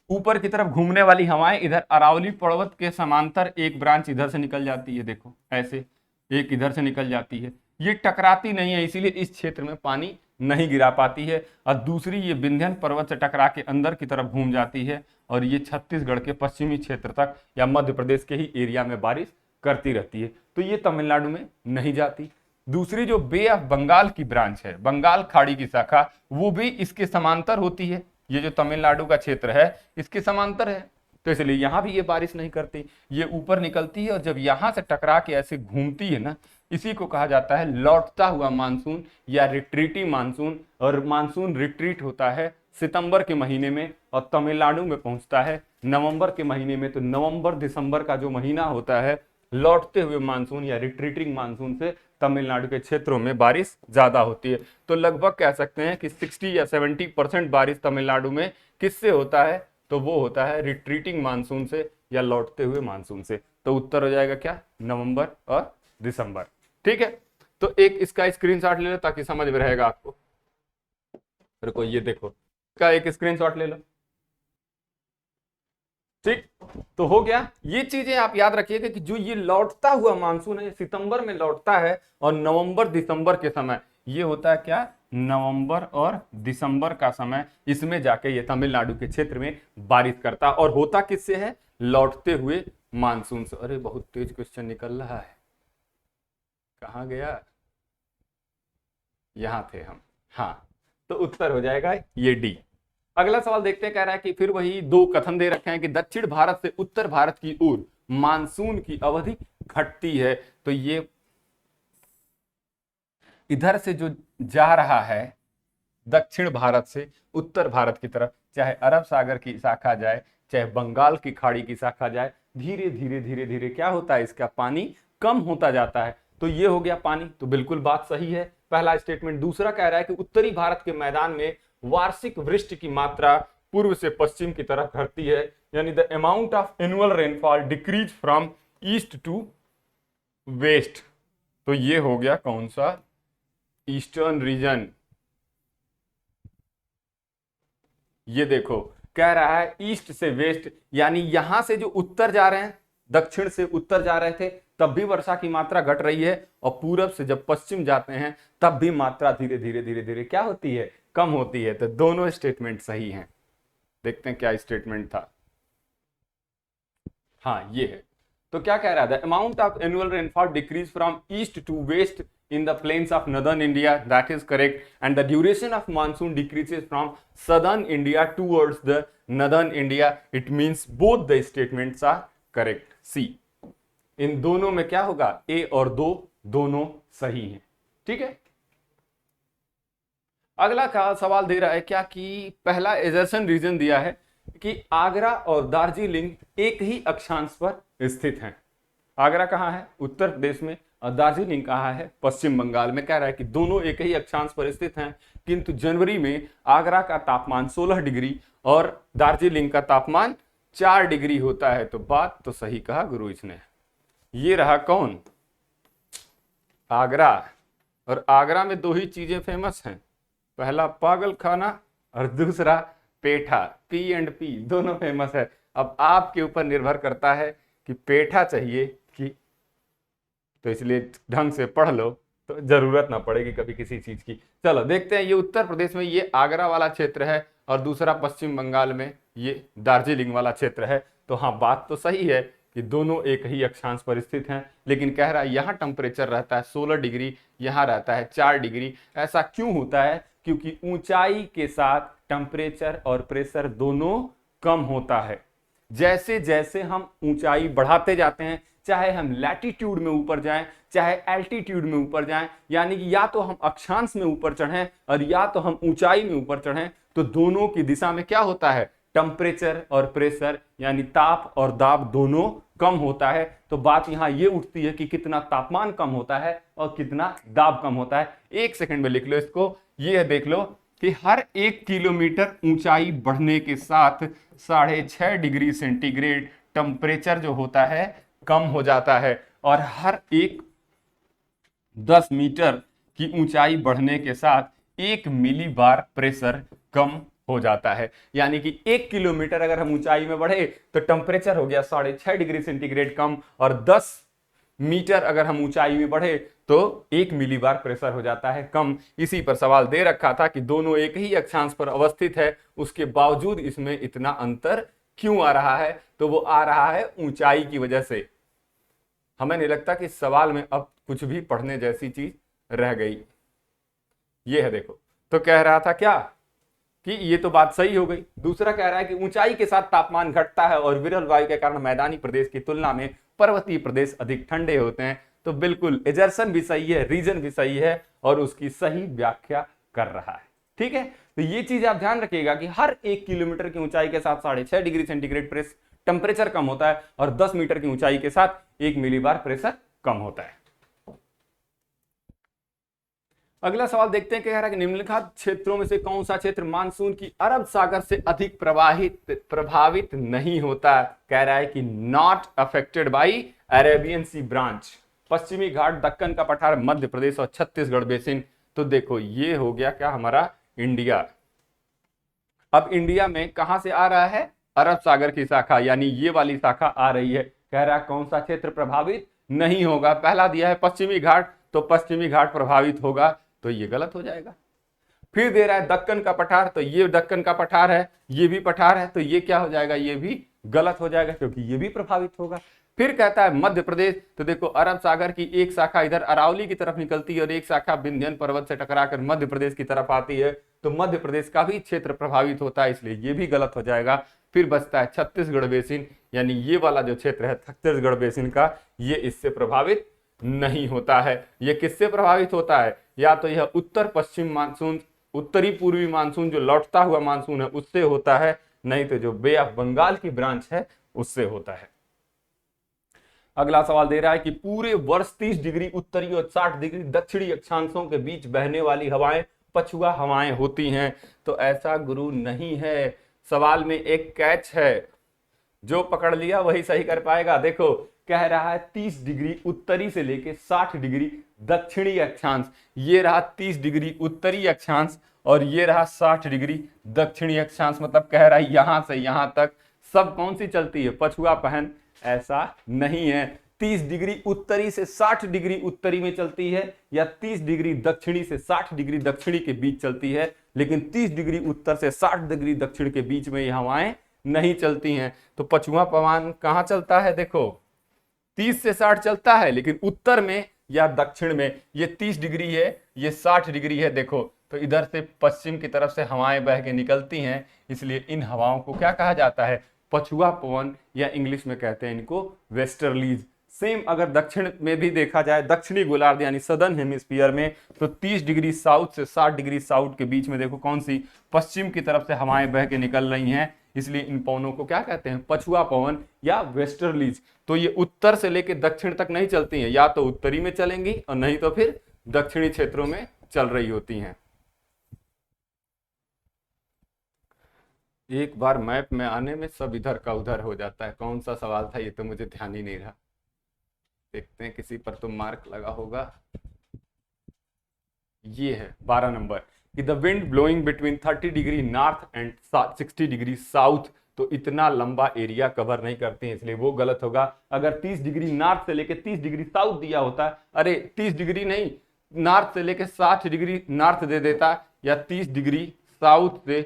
ऊपर की तरफ घूमने वाली हवाएं इधर अरावली पर्वत के समांतर एक ब्रांच इधर से निकल जाती है, देखो ऐसे एक इधर से निकल जाती है, ये टकराती नहीं है, इसीलिए इस क्षेत्र में पानी नहीं गिरा पाती है। और दूसरी ये विंध्यन पर्वत से टकरा के अंदर की तरफ घूम जाती है, और ये छत्तीसगढ़ के पश्चिमी क्षेत्र तक या मध्य प्रदेश के ही एरिया में बारिश करती रहती है, तो ये तमिलनाडु में नहीं जाती। दूसरी जो बे ऑफ बंगाल की ब्रांच है, बंगाल खाड़ी की शाखा, वो भी इसके समांतर होती है। ये जो तमिलनाडु का क्षेत्र है इसके समांतर है, तो इसलिए यहां भी ये बारिश नहीं करती, ये ऊपर निकलती है, और जब यहां से टकरा के ऐसे घूमती है ना, इसी को कहा जाता है लौटता हुआ मानसून या रिट्रीटिंग मानसून। और मानसून रिट्रीट होता है सितंबर के महीने में और तमिलनाडु में पहुंचता है नवंबर के महीने में। तो नवंबर दिसंबर का जो महीना होता है, लौटते हुए मानसून या रिट्रीटिंग मानसून से तमिलनाडु के क्षेत्रों में बारिश ज्यादा होती है। तो लगभग कह सकते हैं कि 60 या 70% बारिश तमिलनाडु में किससे होता है, तो वो होता है रिट्रीटिंग मानसून से या लौटते हुए मानसून से। तो उत्तर हो जाएगा क्या, नवंबर और दिसंबर। ठीक है, तो एक इसका स्क्रीनशॉट ले लो ताकि समझ में रहेगा आपको। रुको, ये देखो, इसका एक स्क्रीनशॉट ले लो। ठीक, तो हो गया। ये चीजें आप याद रखिएगा कि जो ये लौटता हुआ मानसून है सितंबर में लौटता है, और नवंबर दिसंबर के समय ये होता है क्या, नवंबर और दिसंबर का समय, इसमें जाके ये तमिलनाडु के क्षेत्र में बारिश करता, और होता किससे है, लौटते हुए मानसून से। अरे बहुत तेज क्वेश्चन निकल रहा है, कहाँ गया, यहां थे हम। हाँ, तो उत्तर हो जाएगा ये डी। अगला सवाल देखते हैं, कह रहा है कि फिर वही दो कथन दे रखे हैं कि दक्षिण भारत से उत्तर भारत की ओर मानसून की अवधि घटती है। तो ये इधर से जो जा रहा है दक्षिण भारत से उत्तर भारत की तरफ, चाहे अरब सागर की शाखा जाए, चाहे बंगाल की खाड़ी की शाखा जाए, धीरे धीरे धीरे धीरे क्या होता है, इसका पानी कम होता जाता है। तो ये हो गया पानी, तो बिल्कुल बात सही है पहला स्टेटमेंट। दूसरा कह रहा है कि उत्तरी भारत के मैदान में वार्षिक वृष्टि की मात्रा पूर्व से पश्चिम की तरफ घटती है, यानी the amount of annual rainfall decrease from east to west. तो ये हो गया कौन सा, ईस्टर्न रीजन। ये देखो कह रहा है ईस्ट से वेस्ट, यानी यहां से जो उत्तर जा रहे हैं, दक्षिण से उत्तर जा रहे थे तब भी वर्षा की मात्रा घट रही है, और पूरब से जब पश्चिम जाते हैं तब भी मात्रा धीरे धीरे धीरे धीरे क्या होती है, कम होती है। तो दोनों स्टेटमेंट सही हैं। देखते हैं क्या स्टेटमेंट था। हाँ ये है। तो क्या कह रहा था, amount of annual rainfall decrease from east to west in the plains of northern India, that is correct, and the duration of monsoon decreases from southern India towards the northern India. It means both the statements are correct. C, इन दोनों में क्या होगा, A और दो दोनों सही हैं। ठीक है, अगला का सवाल दे रहा है क्या कि पहला एजर्सन रीजन दिया है कि आगरा और दार्जिलिंग एक ही अक्षांश पर स्थित हैं। आगरा कहाँ है, उत्तर प्रदेश में, और दार्जिलिंग कहाँ है, पश्चिम बंगाल में। कह रहा है कि दोनों एक ही अक्षांश पर स्थित हैं, किंतु जनवरी में आगरा का तापमान 16 डिग्री और दार्जिलिंग का तापमान 4 डिग्री होता है। तो बात तो सही कहा गुरु इसने। ये रहा कौन, आगरा। और आगरा में दो ही चीजें फेमस हैं, पहला पागल खाना और दूसरा पेठा। P&P दोनों फेमस है। अब आपके ऊपर निर्भर करता है कि पेठा चाहिए कि, तो इसलिए ढंग से पढ़ लो तो जरूरत ना पड़ेगी कभी किसी चीज की। चलो देखते हैं, ये उत्तर प्रदेश में ये आगरा वाला क्षेत्र है और दूसरा पश्चिम बंगाल में ये दार्जिलिंग वाला क्षेत्र है। तो हाँ बात तो सही है कि दोनों एक ही अक्षांश पर स्थित हैं, लेकिन कह रहा है यहाँ टेम्परेचर रहता है 16 डिग्री, यहाँ रहता है 4 डिग्री। ऐसा क्यों होता है, क्योंकि ऊंचाई के साथ टेम्परेचर और प्रेशर दोनों कम होता है। जैसे जैसे हम ऊंचाई बढ़ाते जाते हैं, चाहे हम लैटिट्यूड में ऊपर जाएं चाहे एल्टीट्यूड में ऊपर जाएं, यानी कि या तो हम अक्षांश में ऊपर चढ़ें और या तो हम ऊंचाई में ऊपर चढ़ें, तो दोनों की दिशा में क्या होता है, टेम्परेचर और प्रेशर यानी ताप और दाब दोनों कम होता है। तो बात यहां ये उठती है कि कितना तापमान कम होता है और कितना दाब कम होता है। एक सेकंड में लिख लो इसको। ये देख लो कि हर 1 किलोमीटर ऊंचाई बढ़ने के साथ 6.5 डिग्री सेंटीग्रेड टेम्परेचर जो होता है कम हो जाता है, और हर 10 मीटर की ऊंचाई बढ़ने के साथ 1 मिली बार प्रेशर कम हो जाता है। यानी कि 1 किलोमीटर अगर हम ऊंचाई में बढ़े तो टेम्परेचर हो गया 6.5 डिग्री सेंटीग्रेड कम, और 10 मीटर अगर हम ऊंचाई में बढ़े तो 1 मिली बार प्रेशर हो जाता है कम। इसी पर सवाल दे रखा था कि दोनों एक ही अक्षांश पर अवस्थित है, उसके बावजूद इसमें इतना अंतर क्यों आ रहा है। तो वो आ रहा है ऊंचाई की वजह से। हमें नहीं लगता कि इस सवाल में अब कुछ भी पढ़ने जैसी चीज रह गई। ये है देखो, तो कह रहा था क्या कि ये तो बात सही हो गई। दूसरा कह रहा है कि ऊंचाई के साथ तापमान घटता है और विरल वायु के कारण मैदानी प्रदेश की तुलना में पर्वतीय प्रदेश अधिक ठंडे होते हैं। तो बिल्कुल एजर्सन भी सही है, रीजन भी सही है और उसकी सही व्याख्या कर रहा है। ठीक है, तो ये चीज आप ध्यान रखिएगा कि हर 1 किलोमीटर की ऊंचाई के साथ 6.5 डिग्री सेंटीग्रेड प्रेस टेम्परेचर कम होता है और 10 मीटर की ऊंचाई के साथ 1 मिली बार प्रेशर कम होता है। अगला सवाल देखते हैं, कह रहा है कि निम्नलिखित क्षेत्रों में से कौन सा क्षेत्र मानसून की अरब सागर से अधिक प्रभावित नहीं होता। कह रहा है कि not affected by Arabian sea branch. पश्चिमी घाट, दक्कन का पठार, मध्य प्रदेश और छत्तीसगढ़ बेसिन। तो देखो ये हो गया क्या हमारा इंडिया। अब इंडिया में कहां से आ रहा है, अरब सागर की शाखा, यानी ये वाली शाखा आ रही है। कह रहा है कौन सा क्षेत्र प्रभावित नहीं होगा। पहला दिया है पश्चिमी घाट, तो पश्चिमी घाट प्रभावित होगा, तो ये गलत हो जाएगा। फिर दे रहा है दक्कन का पठार, तो ये दक्कन का पठार है, ये भी पठार है, तो ये क्या हो जाएगा, ये भी गलत हो जाएगा क्योंकि ये भी प्रभावित होगा। फिर कहता है मध्य प्रदेश, तो देखो अरब सागर की एक शाखा इधर अरावली की तरफ निकलती है और एक शाखा विंध्यन पर्वत से टकराकर मध्य प्रदेश की तरफ आती है, तो मध्य प्रदेश का भी क्षेत्र प्रभावित होता है, इसलिए ये भी गलत हो जाएगा। फिर बचता है छत्तीसगढ़ बेसिन, यानी ये वाला जो क्षेत्र है छत्तीसगढ़ बेसिन का, ये इससे प्रभावित नहीं होता है। ये किससे प्रभावित होता है, या तो यह उत्तर पश्चिम मानसून, उत्तरी पूर्वी मानसून जो लौटता हुआ मानसून है उससे होता है, नहीं तो जो बे ऑफ बंगाल की ब्रांच है उससे होता है। अगला सवाल दे रहा है कि पूरे वर्ष 30 डिग्री उत्तरी और 60 डिग्री दक्षिणी अक्षांशों के बीच बहने वाली हवाएं पछुआ हवाएं होती हैं, तो ऐसा गुरु नहीं है। सवाल में एक कैच है, जो पकड़ लिया वही सही कर पाएगा। देखो कह रहा है 30 डिग्री उत्तरी से लेके 60 डिग्री दक्षिणी अक्षांश, ये रहा 30 डिग्री उत्तरी अक्षांश और ये रहा 60 डिग्री दक्षिणी अक्षांश, मतलब कह रहा है यहां से यहां तक सब कौन सी चलती है, पछुआ पहन। ऐसा नहीं है, 30 डिग्री उत्तरी से 60 डिग्री उत्तरी में चलती है या 30 डिग्री दक्षिणी से 60 डिग्री दक्षिणी के बीच चलती है, लेकिन 30 डिग्री उत्तर से 60 डिग्री दक्षिण के बीच में ये हवाएं नहीं चलती हैं। तो पछुआ पवन कहां चलता है, देखो 30 से 60 चलता है, लेकिन उत्तर में या दक्षिण में ये 30 डिग्री है, ये 60 डिग्री है। देखो तो इधर से पश्चिम की तरफ से हवाएं बह के निकलती हैं, इसलिए इन हवाओं को क्या कहा जाता है, पछुआ पवन, या इंग्लिश में कहते हैं इनको वेस्टर्लीज। सेम अगर दक्षिण में भी देखा जाए, दक्षिणी गोलार्ध यानी सदर्न हेमिस्फीयर में, तो 30 डिग्री साउथ से 60 डिग्री साउथ के बीच में देखो कौन सी, पश्चिम की तरफ से हवाएं बह के निकल रही हैं, इसलिए इन पवनों को क्या कहते हैं, पछुआ पवन या वेस्टर्लीज। तो ये उत्तर से लेकर दक्षिण तक नहीं चलती हैं, या तो उत्तरी में चलेंगी और नहीं तो फिर दक्षिणी क्षेत्रों में चल रही होती हैं। एक बार मैप में आने में सब इधर का उधर हो जाता है। कौन सा सवाल था ये तो मुझे ध्यान ही नहीं रहा, देखते हैं किसी पर तो मार्क लगा होगा। ये है 12 नंबर कि the wind blowing between 30 degree north and 60 degree south, तो इतना लंबा एरिया कवर नहीं करते हैं, इसलिए वो गलत होगा। अगर 30 डिग्री नॉर्थ से लेके 30 डिग्री साउथ दिया होता, अरे 30 डिग्री नहीं, नॉर्थ से लेके 60 डिग्री नॉर्थ दे देता, या 30 डिग्री साउथ से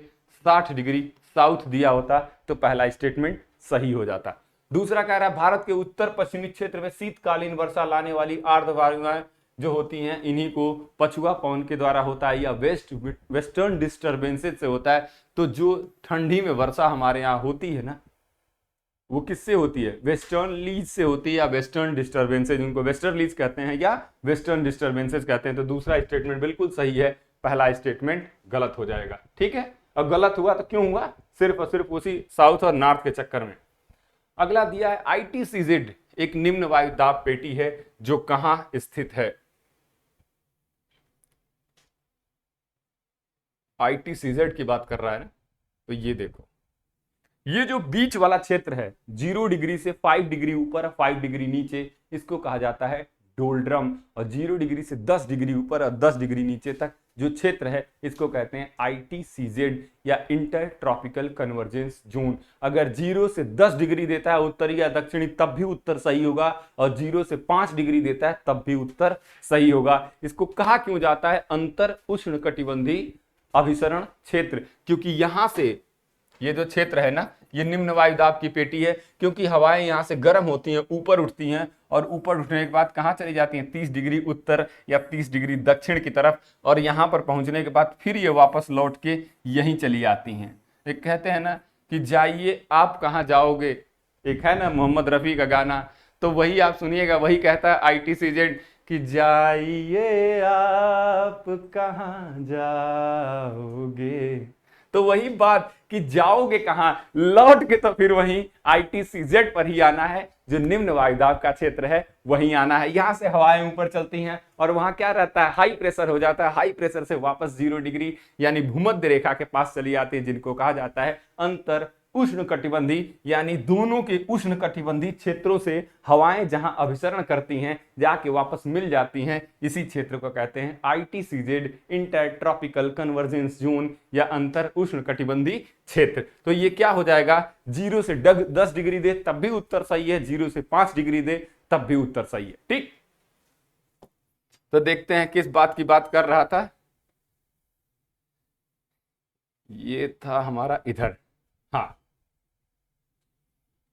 60 डिग्री साउथ दिया होता, तो पहला स्टेटमेंट सही हो जाता। दूसरा कह रहा है भारत के उत्तर पश्चिमी क्षेत्र में शीतकालीन वर्षा लाने वाली आर्द्र वायुएं जो होती हैं, इन्हीं को पछुआ पवन के द्वारा होता है या वेस्टर्न डिस्टर्बेंसेस से होता है। तो जो ठंडी में वर्षा हमारे यहाँ होती है ना, वो किससे होती है, वेस्टर्न लीज से होती है या वेस्टर्न डिस्टर्बेंसेस, उनको वेस्टर्न लीज कहते हैं या वेस्टर्न डिस्टर्बेंसेस कहते हैं। तो दूसरा स्टेटमेंट बिल्कुल सही है, पहला स्टेटमेंट गलत हो जाएगा। ठीक है, अब गलत हुआ तो क्यों हुआ, सिर्फ और सिर्फ उसी साउथ और नॉर्थ के चक्कर में। अगला दिया है ITCZ एक निम्न वायु दाब पेटी है जो कहां स्थित है। ITCZ की बात कर रहा है ना, तो ये देखो, ये जो बीच वाला क्षेत्र है 0 डिग्री से 5 डिग्री ऊपर और 5 डिग्री नीचे, इसको कहा जाता है डोल्ड्रम, और 0 डिग्री से 10 डिग्री ऊपर और 10 डिग्री नीचे तक जो क्षेत्र है इसको कहते हैं ITCZ या इंटर ट्रॉपिकल कन्वर्जेंस जोन। अगर 0 से 10 डिग्री देता है उत्तरी या दक्षिणी तब भी उत्तर सही होगा, और 0 से 5 डिग्री देता है तब भी उत्तर सही होगा। इसको कहा क्यों जाता है अंतर उष्णकटिबंधीय अभिसरण क्षेत्र, क्योंकि यहां से ये जो क्षेत्र है ना, ये निम्न वायु दाब की पेटी है, क्योंकि हवाएं यहां से गर्म होती हैं, ऊपर उठती हैं, और ऊपर उठने के बाद कहां चली जाती हैं, 30 डिग्री उत्तर या 30 डिग्री दक्षिण की तरफ, और यहां पर पहुंचने के बाद फिर ये वापस लौट के यहीं चली आती हैं। एक कहते हैं ना कि जाइए आप कहां जाओगे, एक है ना मोहम्मद रफी का गाना, तो वही आप सुनिएगा, वही कहता है ITCZ कि जाइए आप कहां जाओगे, तो वही बात कि जाओगे कहां, लौट के तो फिर वहीं ITCZ पर ही आना है, जो निम्न वायुदाब का क्षेत्र है वहीं आना है। यहां से हवाएं ऊपर चलती हैं और वहां क्या रहता है, हाई प्रेशर हो जाता है, हाई प्रेशर से वापस 0 डिग्री यानी भूमध्य रेखा के पास चली आती है, जिनको कहा जाता है अंतर उष्णकटिबंधीय, यानी दोनों के उष्णकटिबंधीय क्षेत्रों से हवाएं जहां अभिसरण करती हैं जाके वापस मिल जाती हैं, इसी क्षेत्र को कहते हैं ITCZ inter tropical convergence zone या अंतर उष्णकटिबंधीय क्षेत्र। तो ये क्या हो जाएगा, 0 से 10 डिग्री दे तब भी उत्तर सही है, 0 से 5 डिग्री दे तब भी उत्तर सही है। ठीक, तो देखते हैं किस बात की बात कर रहा था। ये था हमारा इधर। हाँ,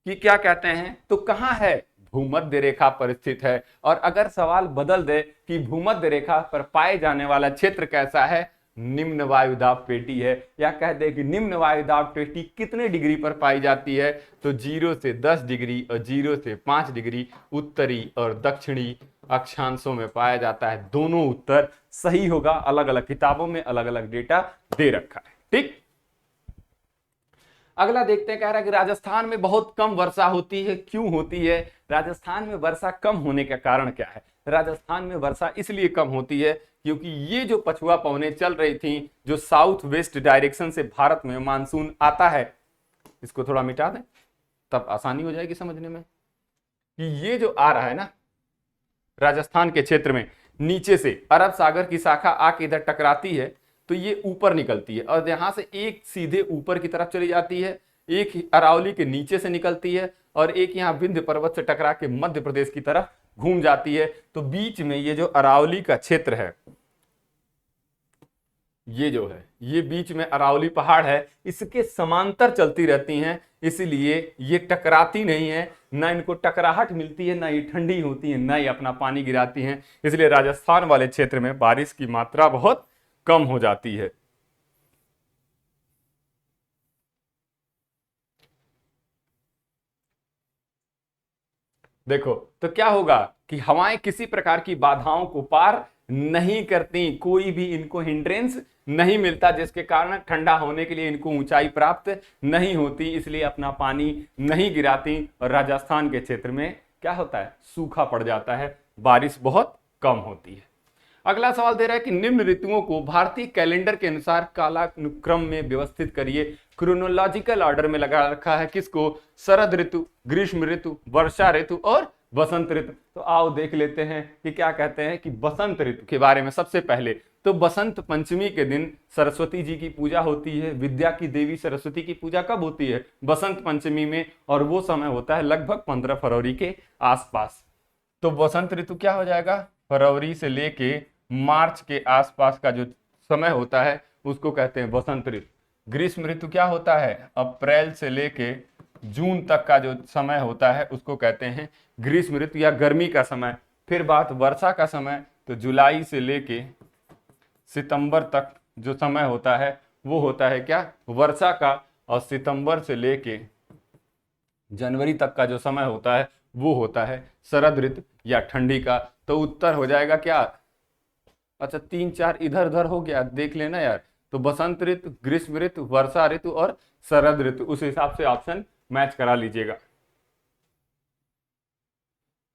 कि क्या कहते हैं, तो कहाँ है, भूमध्य रेखा पर स्थित है। और अगर सवाल बदल दे कि भूमध्य रेखा पर पाए जाने वाला क्षेत्र कैसा है, निम्न वायुदाब पेटी है, या कह दे कि निम्न वायुदाब पेटी कितने डिग्री पर पाई जाती है, तो 0 से 10 डिग्री और 0 से 5 डिग्री उत्तरी और दक्षिणी अक्षांशों में पाया जाता है। दोनों उत्तर सही होगा, अलग अलग किताबों में अलग अलग डेटा दे रखा है। ठीक, अगला देखते हैं, कह रहा है कि राजस्थान में बहुत कम वर्षा होती है, क्यों होती है? राजस्थान में वर्षा कम होने का कारण क्या है? राजस्थान में वर्षा इसलिए कम होती है क्योंकि ये जो पछुआ पवनें चल रही थी, जो साउथ वेस्ट डायरेक्शन से भारत में मानसून आता है, इसको थोड़ा मिटा दें तब आसानी हो जाएगी समझने में, कि ये जो आ रहा है ना राजस्थान के क्षेत्र में, नीचे से अरब सागर की शाखा आके इधर टकराती है, तो ये ऊपर निकलती है और यहां से एक सीधे ऊपर की तरफ चली जाती है, एक अरावली के नीचे से निकलती है और एक यहाँ विंध्य पर्वत से टकरा के मध्य प्रदेश की तरफ घूम जाती है। तो बीच में ये जो अरावली का क्षेत्र है, ये जो है, ये बीच में अरावली पहाड़ है, इसके समांतर चलती रहती हैं, इसलिए ये टकराती नहीं है, ना इनको टकराहट मिलती है, ना ये ठंडी होती है, ना ये अपना पानी गिराती हैं। इसलिए राजस्थान वाले क्षेत्र में बारिश की मात्रा बहुत कम हो जाती है। देखो तो क्या होगा कि हवाएं किसी प्रकार की बाधाओं को पार नहीं करती, कोई भी इनको हिंड्रेंस नहीं मिलता, जिसके कारण ठंडा होने के लिए इनको ऊंचाई प्राप्त नहीं होती, इसलिए अपना पानी नहीं गिराती और राजस्थान के क्षेत्र में क्या होता है, सूखा पड़ जाता है, बारिश बहुत कम होती है। अगला सवाल दे रहा है कि निम्न ऋतुओं को भारतीय कैलेंडर के अनुसार कालानुक्रम में व्यवस्थित करिए। क्रोनोलॉजिकल ऑर्डर में लगा रखा है किसको, शरद ऋतु, ग्रीष्म ऋतु, वर्षा ऋतु और बसंत ऋतु। तो आओ देख लेते हैं कि क्या कहते हैं कि बसंत ऋतु के बारे में। सबसे पहले तो बसंत पंचमी के दिन सरस्वती जी की पूजा होती है। विद्या की देवी सरस्वती की पूजा कब होती है, बसंत पंचमी में, और वो समय होता है लगभग 15 फरवरी के आसपास। तो बसंत ऋतु क्या हो जाएगा, फरवरी से लेके मार्च के आसपास का जो समय होता है उसको कहते हैं बसंत ऋतु। ग्रीष्म ऋतु क्या होता है, अप्रैल से लेके जून तक का जो समय होता है उसको कहते हैं ग्रीष्म ऋतु या गर्मी का समय। फिर बात वर्षा का समय, तो जुलाई से लेके सितंबर तक जो समय होता है वो होता है क्या, वर्षा का। और सितंबर से लेके जनवरी तक का जो समय होता है वो होता है शरद ऋतु या ठंडी का। तो उत्तर हो जाएगा क्या, अच्छा 3-4 इधर उधर हो गया, देख लेना यार। तो बसंत ऋतु, ग्रीष्म ऋतु, वर्षा ऋतु और शरद ऋतु, उस हिसाब से ऑप्शन मैच करा लीजिएगा।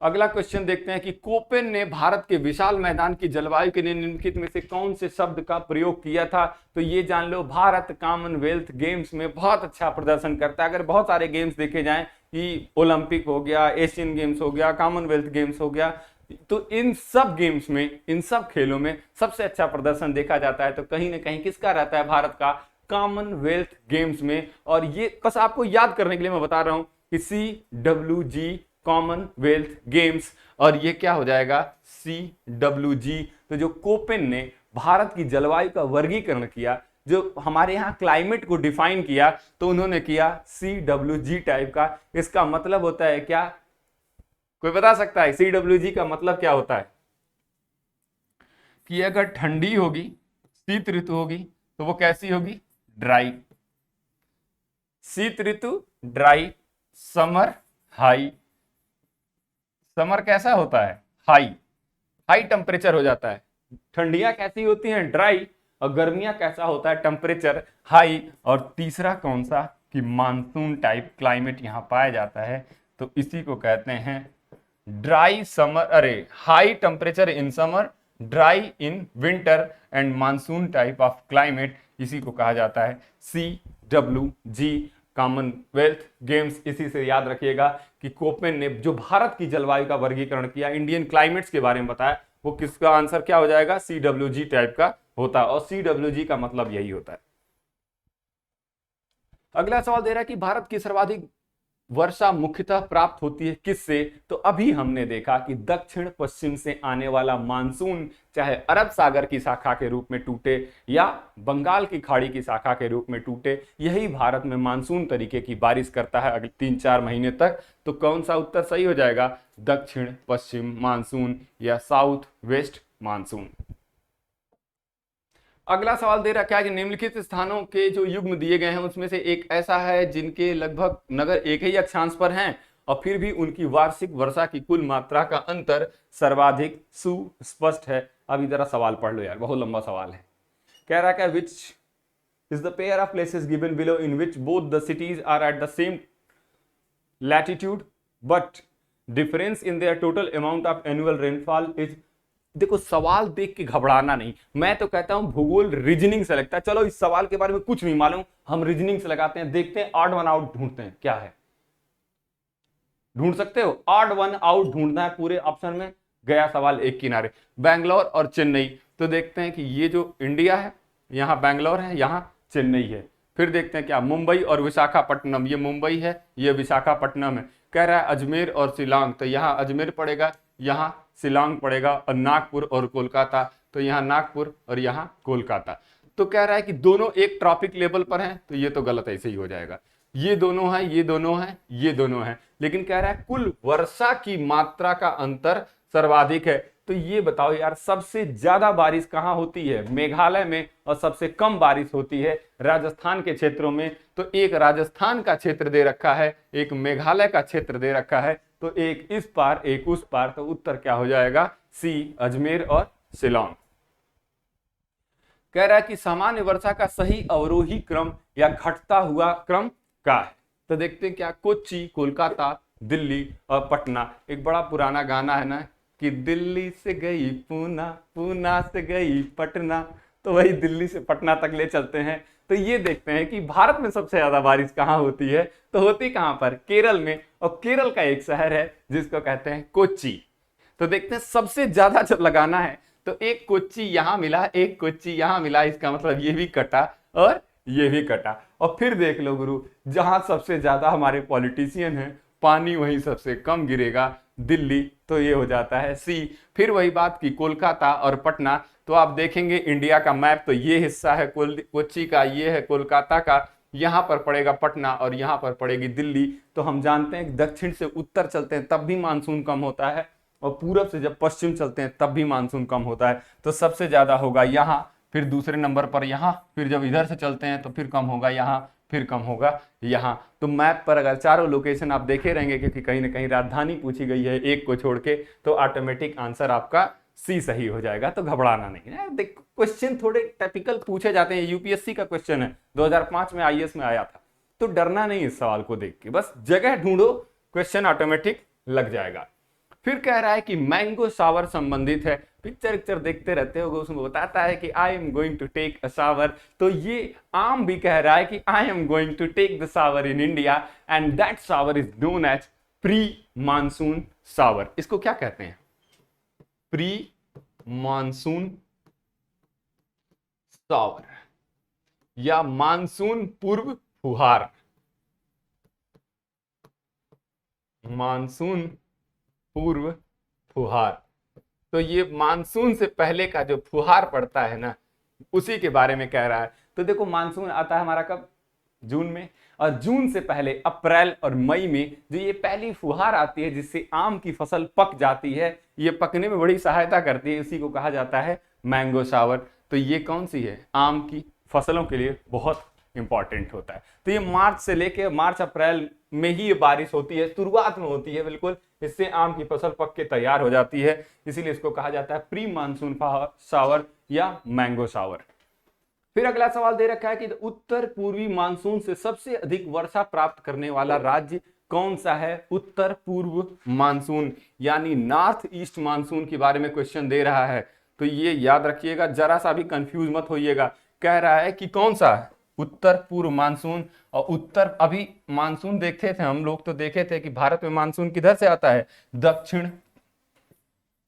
अगला क्वेश्चन देखते हैं कि कोपेन ने भारत के विशाल मैदान की जलवायु के लिए निम्नलिखित में से कौन से शब्द का प्रयोग किया था। तो ये जान लो, भारत कॉमनवेल्थ गेम्स में बहुत अच्छा प्रदर्शन करता है। अगर बहुत सारे गेम्स देखे जाएं कि ओलंपिक हो गया, एशियन गेम्स हो गया, कॉमनवेल्थ गेम्स हो गया, तो इन सब गेम्स में, इन सब खेलों में सबसे अच्छा प्रदर्शन देखा जाता है तो कहीं ना कहीं किसका रहता है, भारत का, कॉमनवेल्थ गेम्स में। और ये बस आपको याद करने के लिए मैं बता रहा हूं कि CWG कॉमनवेल्थ गेम्स, और ये क्या हो जाएगा, CWG। तो जो कोपेन ने भारत की जलवायु का वर्गीकरण किया, जो हमारे यहाँ क्लाइमेट को डिफाइन किया, तो उन्होंने किया CWG टाइप का। इसका मतलब होता है क्या, कोई बता सकता है CWG का मतलब क्या होता है? कि अगर ठंडी होगी, शीत ऋतु होगी, तो वो कैसी होगी, ड्राई। शीत ऋतु ड्राई, समर हाई। समर कैसा होता है, हाई, हाई टेम्परेचर हो जाता है। ठंडियां कैसी होती हैं, ड्राई। और गर्मियां कैसा होता है, टेम्परेचर हाई। और तीसरा कौन सा, कि मानसून टाइप क्लाइमेट यहां पाया जाता है, तो इसी को कहते हैं ड्राई समर, अरे high temperature in summer, dry in winter and monsoon type of climate, इसी को कहा जाता है CWG कॉमनवेल्थ गेम्स। इसी से याद रखिएगा कि कोपेन ने जो भारत की जलवायु का वर्गीकरण किया, इंडियन क्लाइमेट्स के बारे में बताया, वो किसका आंसर क्या हो जाएगा, CWG टाइप का होता है। और CWG का मतलब यही होता है। अगला सवाल दे रहा है कि भारत की सर्वाधिक वर्षा मुख्यतः प्राप्त होती है किससे? तो अभी हमने देखा कि दक्षिण पश्चिम से आने वाला मानसून चाहे अरब सागर की शाखा के रूप में टूटे या बंगाल की खाड़ी की शाखा के रूप में टूटे, यही भारत में मानसून तरीके की बारिश करता है अगले 3-4 महीने तक। तो कौन सा उत्तर सही हो जाएगा? दक्षिण पश्चिम मानसून या साउथ वेस्ट मानसून। अगला सवाल दे रखा है कि निम्नलिखित स्थानों के जो युग्म दिए गए हैं उसमें से एक ऐसा है जिनके लगभग नगर एक ही अक्षांश पर हैं और फिर भी उनकी वार्षिक वर्षा की कुल मात्रा का अंतर सर्वाधिक सुस्पष्ट है। अभी जरा सवाल पढ़ लो यार, बहुत लंबा सवाल है। कह रहा है which is the pair of places given below in which both the cities are at the same latitude but difference in their total amount of annual rainfall is. देखो सवाल देख के घबराना नहीं, मैं तो कहता हूं भूगोल रीजनिंग से लगता है। चलो इस सवाल के बारे में कुछ नहीं मालूम, हम रीजनिंग से लगाते हैं, देखते हैं ऑड वन आउट ढूंढते हैं क्या है। ढूंढ सकते हो? ऑड वन आउट ढूंढना है पूरे ऑप्शन में। गया सवाल एक किनारे, बैंगलोर और चेन्नई। तो देखते हैं कि ये जो इंडिया है यहां बैंगलोर है, यहां चेन्नई है। फिर देखते हैं क्या मुंबई और विशाखापट्टनम, ये मुंबई है ये विशाखापट्टनम है। कह रहा है अजमेर और शिलांग, तो यहां अजमेर पड़ेगा यहां शिलांग पड़ेगा, और नागपुर और कोलकाता, तो यहां नागपुर और यहां कोलकाता। तो कह रहा है कि दोनों एक ट्रॉपिक लेवल पर हैं, तो ये तो गलत ऐसे ही हो जाएगा। ये दोनों हैं ये दोनों हैं ये दोनों हैं, लेकिन कह रहा है कुल वर्षा की मात्रा का अंतर सर्वाधिक है। तो ये बताओ यार सबसे ज्यादा बारिश कहां होती है? मेघालय में, और सबसे कम बारिश होती है राजस्थान के क्षेत्रों में। तो एक राजस्थान का क्षेत्र दे रखा है, एक मेघालय का क्षेत्र दे रखा है, तो एक इस पार एक उस पार। तो उत्तर क्या हो जाएगा? सी, अजमेर और शिलांग। कह रहा है कि सामान्य वर्षा का सही अवरोही क्रम या घटता हुआ क्रम क्या है? तो देखते हैं क्या, कोच्चि, कोलकाता, दिल्ली और पटना। एक बड़ा पुराना गाना है ना कि दिल्ली से गई पूना, पूना से गई पटना, तो वही दिल्ली से पटना तक ले चलते हैं। तो ये देखते हैं कि भारत में सबसे ज्यादा बारिश कहाँ होती है? तो होती कहाँ पर? केरल में, और केरल का एक शहर है जिसको कहते हैं कोच्चि। तो देखते हैं सबसे ज्यादा जब लगाना है तो एक कोच्चि यहां मिला, एक कोच्चि यहां मिला, इसका मतलब ये भी कटा और ये भी कटा। और फिर देख लो गुरु, जहां सबसे ज्यादा हमारे पॉलिटिशियन हैं पानी वहीं सबसे कम गिरेगा, दिल्ली, तो ये हो जाता है सी। फिर वही बात की कोलकाता और पटना, तो आप देखेंगे इंडिया का मैप, तो ये हिस्सा है कोच्चि का, ये है कोलकाता का, यहां पर पड़ेगा पटना और यहां पर पड़ेगी दिल्ली। तो हम जानते हैं कि दक्षिण से उत्तर चलते हैं तब भी मानसून कम होता है, और पूरब से जब पश्चिम चलते हैं तब भी मानसून कम होता है। तो सबसे ज्यादा होगा यहाँ, फिर दूसरे नंबर पर यहाँ, फिर जब इधर से चलते हैं तो फिर कम होगा यहाँ, फिर कम होगा यहाँ। तो मैप पर अगर चारों लोकेशन आप देखे रहेंगे, क्योंकि कहीं ना कहीं राजधानी पूछी गई है एक को छोड़ के, तो ऑटोमेटिक आंसर आपका सी सही हो जाएगा। तो घबराना नहीं है, देख क्वेश्चन थोड़े टिपिकल पूछे जाते हैं, यूपीएससी का क्वेश्चन है, 2005 में आईएएस में आया था। तो डरना नहीं इस सवाल को देख के, बस जगह ढूंढो, क्वेश्चन ऑटोमेटिक लग जाएगा। फिर कह रहा है कि मैंगो शावर संबंधित है, पिक्चर देखते रहते हो, उसमें बताता है कि I am going to take a shower. तो ये आम भी कह रहा है कि I am going to take the shower in India and that shower is known as pre monsoon shower. इसको क्या कहते हैं? प्री मानसून शावर या मानसून पूर्व फुहार। मानसून पूर्व फुहार, तो ये मानसून से पहले का जो फुहार पड़ता है ना, उसी के बारे में कह रहा है। तो देखो मानसून आता है हमारा कब? जून में, और जून से पहले अप्रैल और मई में जो ये पहली फुहार आती है जिससे आम की फसल पक जाती है, ये पकने में बड़ी सहायता करती है, इसी को कहा जाता है मैंगो शावर। तो ये कौन सी है? आम की फसलों के लिए बहुत इंपॉर्टेंट होता है। तो ये मार्च से लेके मार्च अप्रैल में ही ये बारिश होती है, शुरुआत में होती है बिल्कुल, इससे आम की फसल पक के तैयार हो जाती है, इसीलिए इसको कहा जाता है प्री मानसून शावर या मैंगो शावर। फिर अगला सवाल दे रखा है कि उत्तर पूर्वी मानसून से सबसे अधिक वर्षा प्राप्त करने वाला राज्य कौन सा है? उत्तर पूर्व मानसून यानी नॉर्थ ईस्ट मानसून के बारे में क्वेश्चन दे रहा है। तो ये याद रखिएगा, जरा सा भी कंफ्यूज मत होइएगा। कह रहा है कि कौन सा है? उत्तर पूर्व मानसून। और उत्तर, अभी मानसून देखते थे हम लोग, तो देखे थे कि भारत में मानसून किधर से आता है? दक्षिण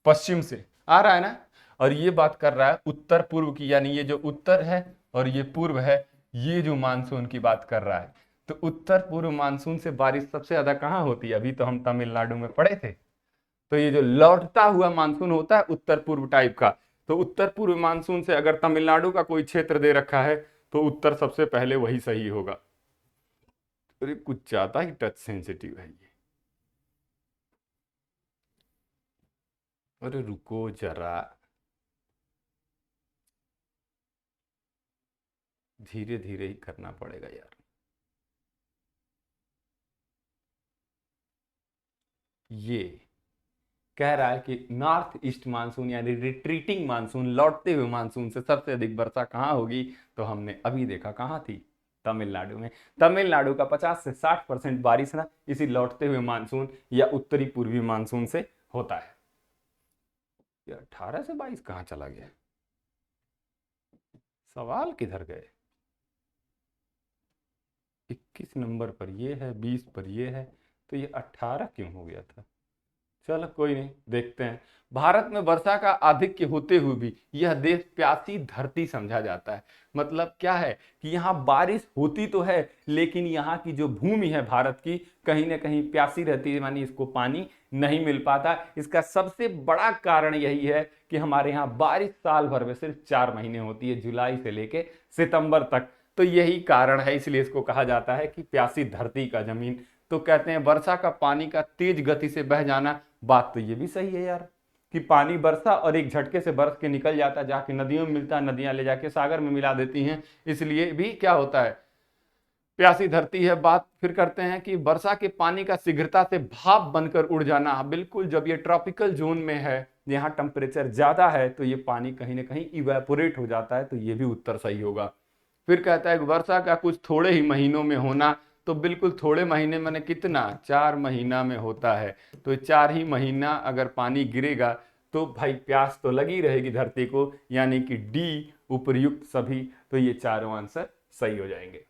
पश्चिम से आ रहा है ना। और ये बात कर रहा है उत्तर पूर्व की, यानी ये जो उत्तर है और ये पूर्व है, ये जो मानसून की बात कर रहा है। तो उत्तर पूर्व मानसून से बारिश सबसे ज्यादा कहाँ होती है? अभी तो हम तमिलनाडु में पढ़े थे। तो ये जो लौटता हुआ मानसून होता है उत्तर पूर्व टाइप का, तो उत्तर पूर्व मानसून से अगर तमिलनाडु का कोई क्षेत्र दे रखा है तो उत्तर सबसे पहले वही सही होगा। अरे कुछ ज्यादा ही टच सेंसिटिव है ये। अरे रुको जरा, धीरे धीरे ही करना पड़ेगा यार। ये कह रहा है कि नॉर्थ ईस्ट मानसून यानी रिट्रीटिंग मानसून, लौटते हुए मानसून से सबसे अधिक वर्षा कहाँ होगी? तो हमने अभी देखा कहाँ थी? तमिलनाडु में। तमिलनाडु का 50 से 60% बारिश ना इसी लौटते हुए मानसून या उत्तरी पूर्वी मानसून से होता है। ये 18 से 22 कहाँ चला गया? सवाल किधर गए? 21 नंबर पर ये है, 20 पर ये है, तो ये 18 क्यों हो गया था? चलो कोई नहीं, देखते हैं। भारत में वर्षा का आधिक्य होते हुए भी यह देश प्यासी धरती समझा जाता है। मतलब क्या है कि यहाँ बारिश होती तो है लेकिन यहाँ की जो भूमि है भारत की कहीं ना कहीं प्यासी रहती है, मानी इसको पानी नहीं मिल पाता। इसका सबसे बड़ा कारण यही है कि हमारे यहाँ बारिश साल भर में सिर्फ 4 महीने होती है, जुलाई से लेके सितंबर तक। तो यही कारण है, इसलिए इसको कहा जाता है कि प्यासी धरती का जमीन। तो कहते हैं वर्षा का पानी का तेज गति से बह जाना। बात तो ये भी सही है यार कि पानी बरसा और एक झटके से बरस के निकल जाता है, जाके नदियों में मिलता है, नदियां ले जाके सागर में मिला देती हैं, इसलिए भी क्या होता है, प्यासी धरती है। बात फिर करते हैं कि वर्षा के पानी का शीघ्रता से भाप बनकर उड़ जाना। बिल्कुल, जब ये ट्रॉपिकल जोन में है, यहाँ टेम्परेचर ज्यादा है, तो ये पानी कहीं ना कहीं इवेपोरेट हो जाता है, तो ये भी उत्तर सही होगा। फिर कहता है कि वर्षा का कुछ थोड़े ही महीनों में होना। तो बिल्कुल थोड़े महीने मैंने कितना, 4 महीना में होता है। तो 4 ही महीना अगर पानी गिरेगा तो भाई प्यास तो लगी रहेगी धरती को, यानी कि डी उपयुक्त सभी। तो ये चारों आंसर सही हो जाएंगे।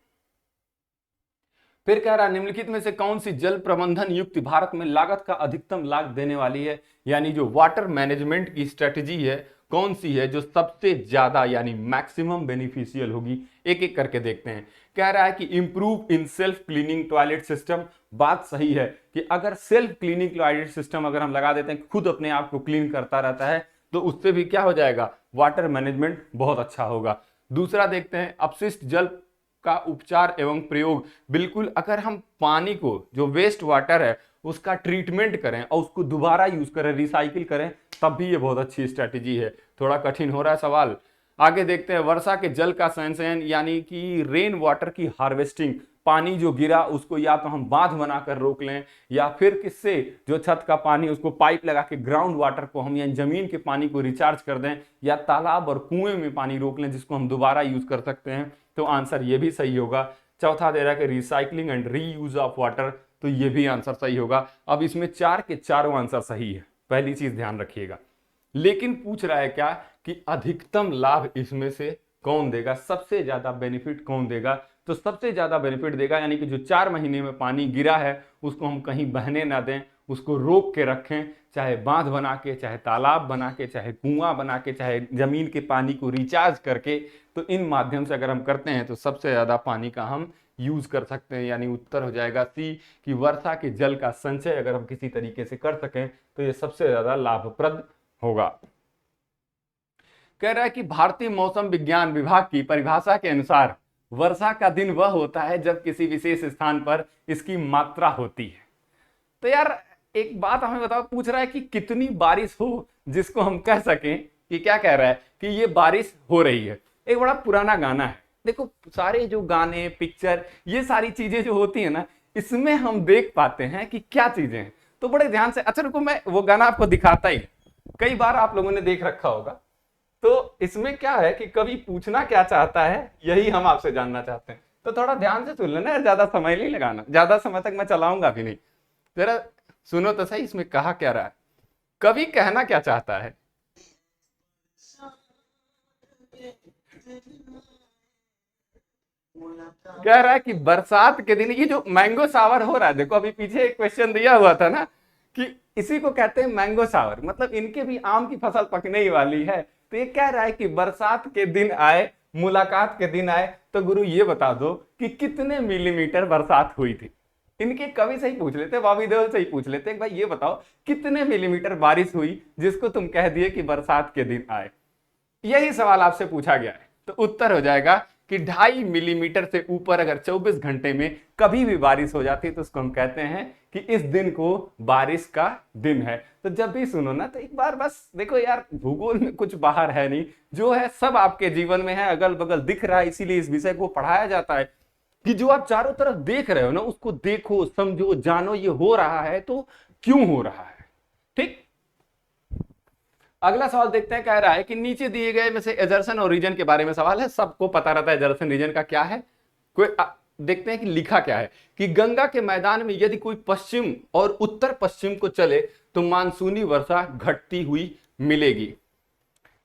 फिर कह रहा है निम्नलिखित में से कौन सी जल प्रबंधन युक्त भारत में लागत का अधिकतम लाभ देने वाली है? यानी जो वाटर मैनेजमेंट की स्ट्रेटजी है कौन सी है जो सबसे ज्यादा यानी मैक्सिमम बेनिफिशियल होगी? एक एक करके देखते हैं। कह रहा है कि improve in self cleaning toilet system. बात सही है कि अगर सेल्फ क्लीनिंग टॉयलेट सिस्टम अगर हम लगा देते हैं, खुद अपने आप को क्लीन करता रहता है, तो उससे भी क्या हो जाएगा, वाटर मैनेजमेंट बहुत अच्छा होगा। दूसरा देखते हैं अपशिष्ट जल का उपचार एवं प्रयोग। बिल्कुल, अगर हम पानी को जो वेस्ट वाटर है उसका ट्रीटमेंट करें और उसको दोबारा यूज करें, रिसाइकिल करें, तब भी ये बहुत अच्छी स्ट्रेटेजी है। थोड़ा कठिन हो रहा है सवाल, आगे देखते हैं। वर्षा के जल का संचयन यानी कि रेन वाटर की हार्वेस्टिंग। पानी जो गिरा उसको या तो हम बांध बनाकर रोक लें, या फिर किससे, जो छत का पानी उसको पाइप लगा के ग्राउंड वाटर को हम यानी जमीन के पानी को रिचार्ज कर दें, या तालाब और कुएं में पानी रोक लें जिसको हम दोबारा यूज कर सकते हैं। तो आंसर ये भी सही होगा। चौथा दे रहा है कि recycling and reuse of water, तो ये भी आंसर सही होगा। अब इसमें 4 के चारों आंसर सही है, पहली चीज ध्यान रखिएगा। लेकिन पूछ रहा है क्या कि अधिकतम लाभ इसमें से कौन देगा, सबसे ज्यादा बेनिफिट कौन देगा? तो सबसे ज्यादा बेनिफिट देगा यानी कि जो 4 महीने में पानी गिरा है उसको हम कहीं बहने ना दें, उसको रोक के रखें, चाहे बांध बना के, चाहे तालाब बना के, चाहे कुआं बना के, चाहे जमीन के पानी को रिचार्ज करके। तो इन माध्यम से अगर हम करते हैं तो सबसे ज्यादा पानी का हम यूज कर सकते हैं। यानी उत्तर हो जाएगा सी कि वर्षा के जल का संचय अगर हम किसी तरीके से कर सकें तो ये सबसे ज्यादा लाभप्रद होगा। कह रहा है कि भारतीय मौसम विज्ञान विभाग की परिभाषा के अनुसार वर्षा का दिन वह होता है जब किसी विशेष स्थान पर इसकी मात्रा होती है। तो यार एक बात हमें बताओ, पूछ रहा है कि कितनी बारिश हो जिसको हम कह सकें कि, क्या कह रहा है कि ये बारिश हो रही है। एक बड़ा पुराना गाना है, देखो सारे जो गाने, पिक्चर, ये सारी चीजें जो होती है ना, इसमें हम देख पाते हैं कि क्या चीजें हैं। तो बड़े ध्यान से, अच्छा रुको मैं वो गाना आपको दिखाता ही, कई बार आप लोगों ने देख रखा होगा। तो इसमें क्या है कि कवि पूछना क्या चाहता है यही हम आपसे जानना चाहते हैं। तो थोड़ा ध्यान से सुन लेना, ज्यादा समय नहीं लगाना, ज्यादा समय तक मैं चलाऊंगा भी नहीं, जरा सुनो तो सही इसमें कहा क्या रहा है, कवि कहना क्या चाहता है। कह रहा है कि बरसात के दिन, ये जो मैंगो सावर हो रहा है, देखो अभी पीछे एक क्वेश्चन दिया हुआ था ना कि इसी को कहते हैं मैंगो सावर, मतलब इनके भी आम की फसल पकने ही वाली है। तो ये कह रहा है कि बरसात के दिन आए, मुलाकात के दिन आए तो गुरु ये बता दो कि कितने मिलीमीटर बरसात हुई थी। इनके कवि से ही पूछ लेते, बॉबी देओल से ही पूछ लेते भाई ये बताओ कितने मिलीमीटर बारिश हुई जिसको तुम कह दिए कि बरसात के दिन आए। यही सवाल आपसे पूछा गया है, तो उत्तर हो जाएगा कि 2.5 मिलीमीटर से ऊपर अगर 24 घंटे में कभी भी बारिश हो जाती है तो उसको हम कहते हैं कि इस दिन को बारिश का दिन है। तो जब भी सुनो ना तो एक बार बस देखो यार, भूगोल में कुछ बाहर है नहीं, जो है सब आपके जीवन में है, अगल बगल दिख रहा है, इसीलिए इस विषय को पढ़ाया जाता है कि जो आप चारों तरफ देख रहे हो ना उसको देखो, समझो, जानो ये हो रहा है तो क्यों हो रहा है। ठीक, अगला सवाल देखते हैं, कह रहा है कि नीचे दिए गए में से एजर्सन और रीजन के बारे में सवाल है। सबको पता रहता है एजर्सन रीजन का क्या है, कोई देखते हैं कि लिखा क्या है कि गंगा के मैदान में यदि कोई पश्चिम और उत्तर पश्चिम को चले तो मानसूनी वर्षा घटती हुई मिलेगी।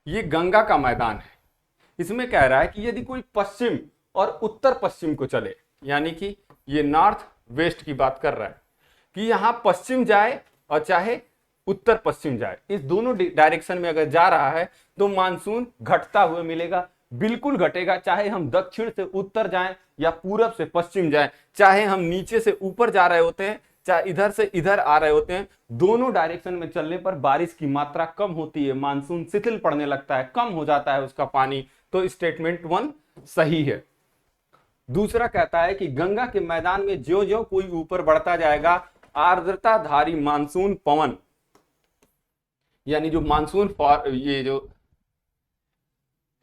ये गंगा का मैदान है, इसमें कह रहा है कि यदि कोई पश्चिम और उत्तर पश्चिम को चले, यानी कि ये नॉर्थ वेस्ट की बात कर रहा है कि यहां पश्चिम जाए और चाहे उत्तर पश्चिम जाए, इस दोनों डायरेक्शन में अगर जा रहा है तो मानसून घटता हुआ मिलेगा। बिल्कुल घटेगा, चाहे हम दक्षिण से उत्तर जाएं या पूरब से पश्चिम जाएं, चाहे हम नीचे से ऊपर जा रहे होते हैं चाहे इधर से इधर आ रहे होते हैं, दोनों डायरेक्शन में चलने पर बारिश की मात्रा कम होती है, मानसून शिथिल पड़ने लगता है, कम हो जाता है उसका पानी। तो स्टेटमेंट 1 सही है। दूसरा कहता है कि गंगा के मैदान में ज्यों ज्यों कोई ऊपर बढ़ता जाएगा आर्द्रताधारी मानसून पवन, यानी जो मानसून ये जो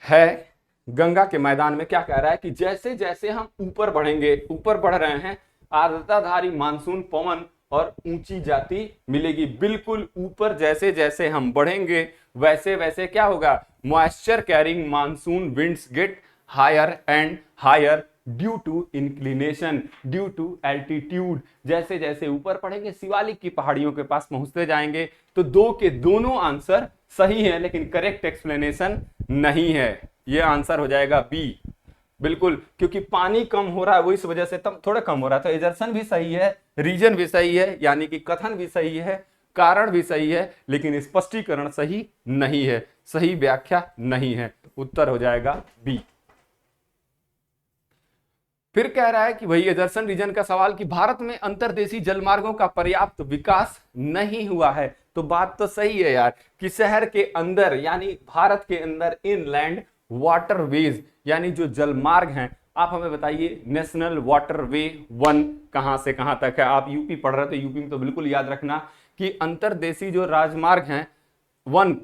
है गंगा के मैदान में क्या कह रहा है कि जैसे जैसे हम ऊपर बढ़ेंगे, ऊपर बढ़ रहे हैं, आर्द्रताधारी मानसून पवन और ऊंची जाति मिलेगी। बिल्कुल ऊपर जैसे जैसे हम बढ़ेंगे वैसे वैसे क्या होगा, moisture carrying monsoon winds get higher and higher due to inclination, due to altitude. जैसे जैसे ऊपर पढ़ेंगे शिवालिक की पहाड़ियों के पास पहुंचते जाएंगे। तो दो के दोनों आंसर सही है, लेकिन करेक्ट एक्सप्लेनेशन नहीं है। यह आंसर हो जाएगा बी, बिल्कुल, क्योंकि पानी कम हो रहा है वो इस वजह से तब थोड़ा कम हो रहा है। तो एजर्सन भी सही है, रीजन भी सही है, यानी कि कथन भी सही है, कारण भी सही है, लेकिन स्पष्टीकरण सही नहीं है, सही व्याख्या नहीं है। उत्तर हो जाएगा बी। फिर कह रहा है कि वही एजर्सन रीजन का सवाल कि भारत में अंतर्देशीय जलमार्गों का पर्याप्त विकास नहीं हुआ है। तो बात तो सही है यार कि शहर के अंदर यानी भारत के अंदर इनलैंड वाटरवेज यानी जो जलमार्ग हैं, आप हमें बताइए नेशनल वाटरवे 1 कहां से कहां तक है। आप यूपी पढ़ रहे थे, यूपी में तो बिल्कुल याद रखना कि अंतर्देशीय जो राजमार्ग हैं 1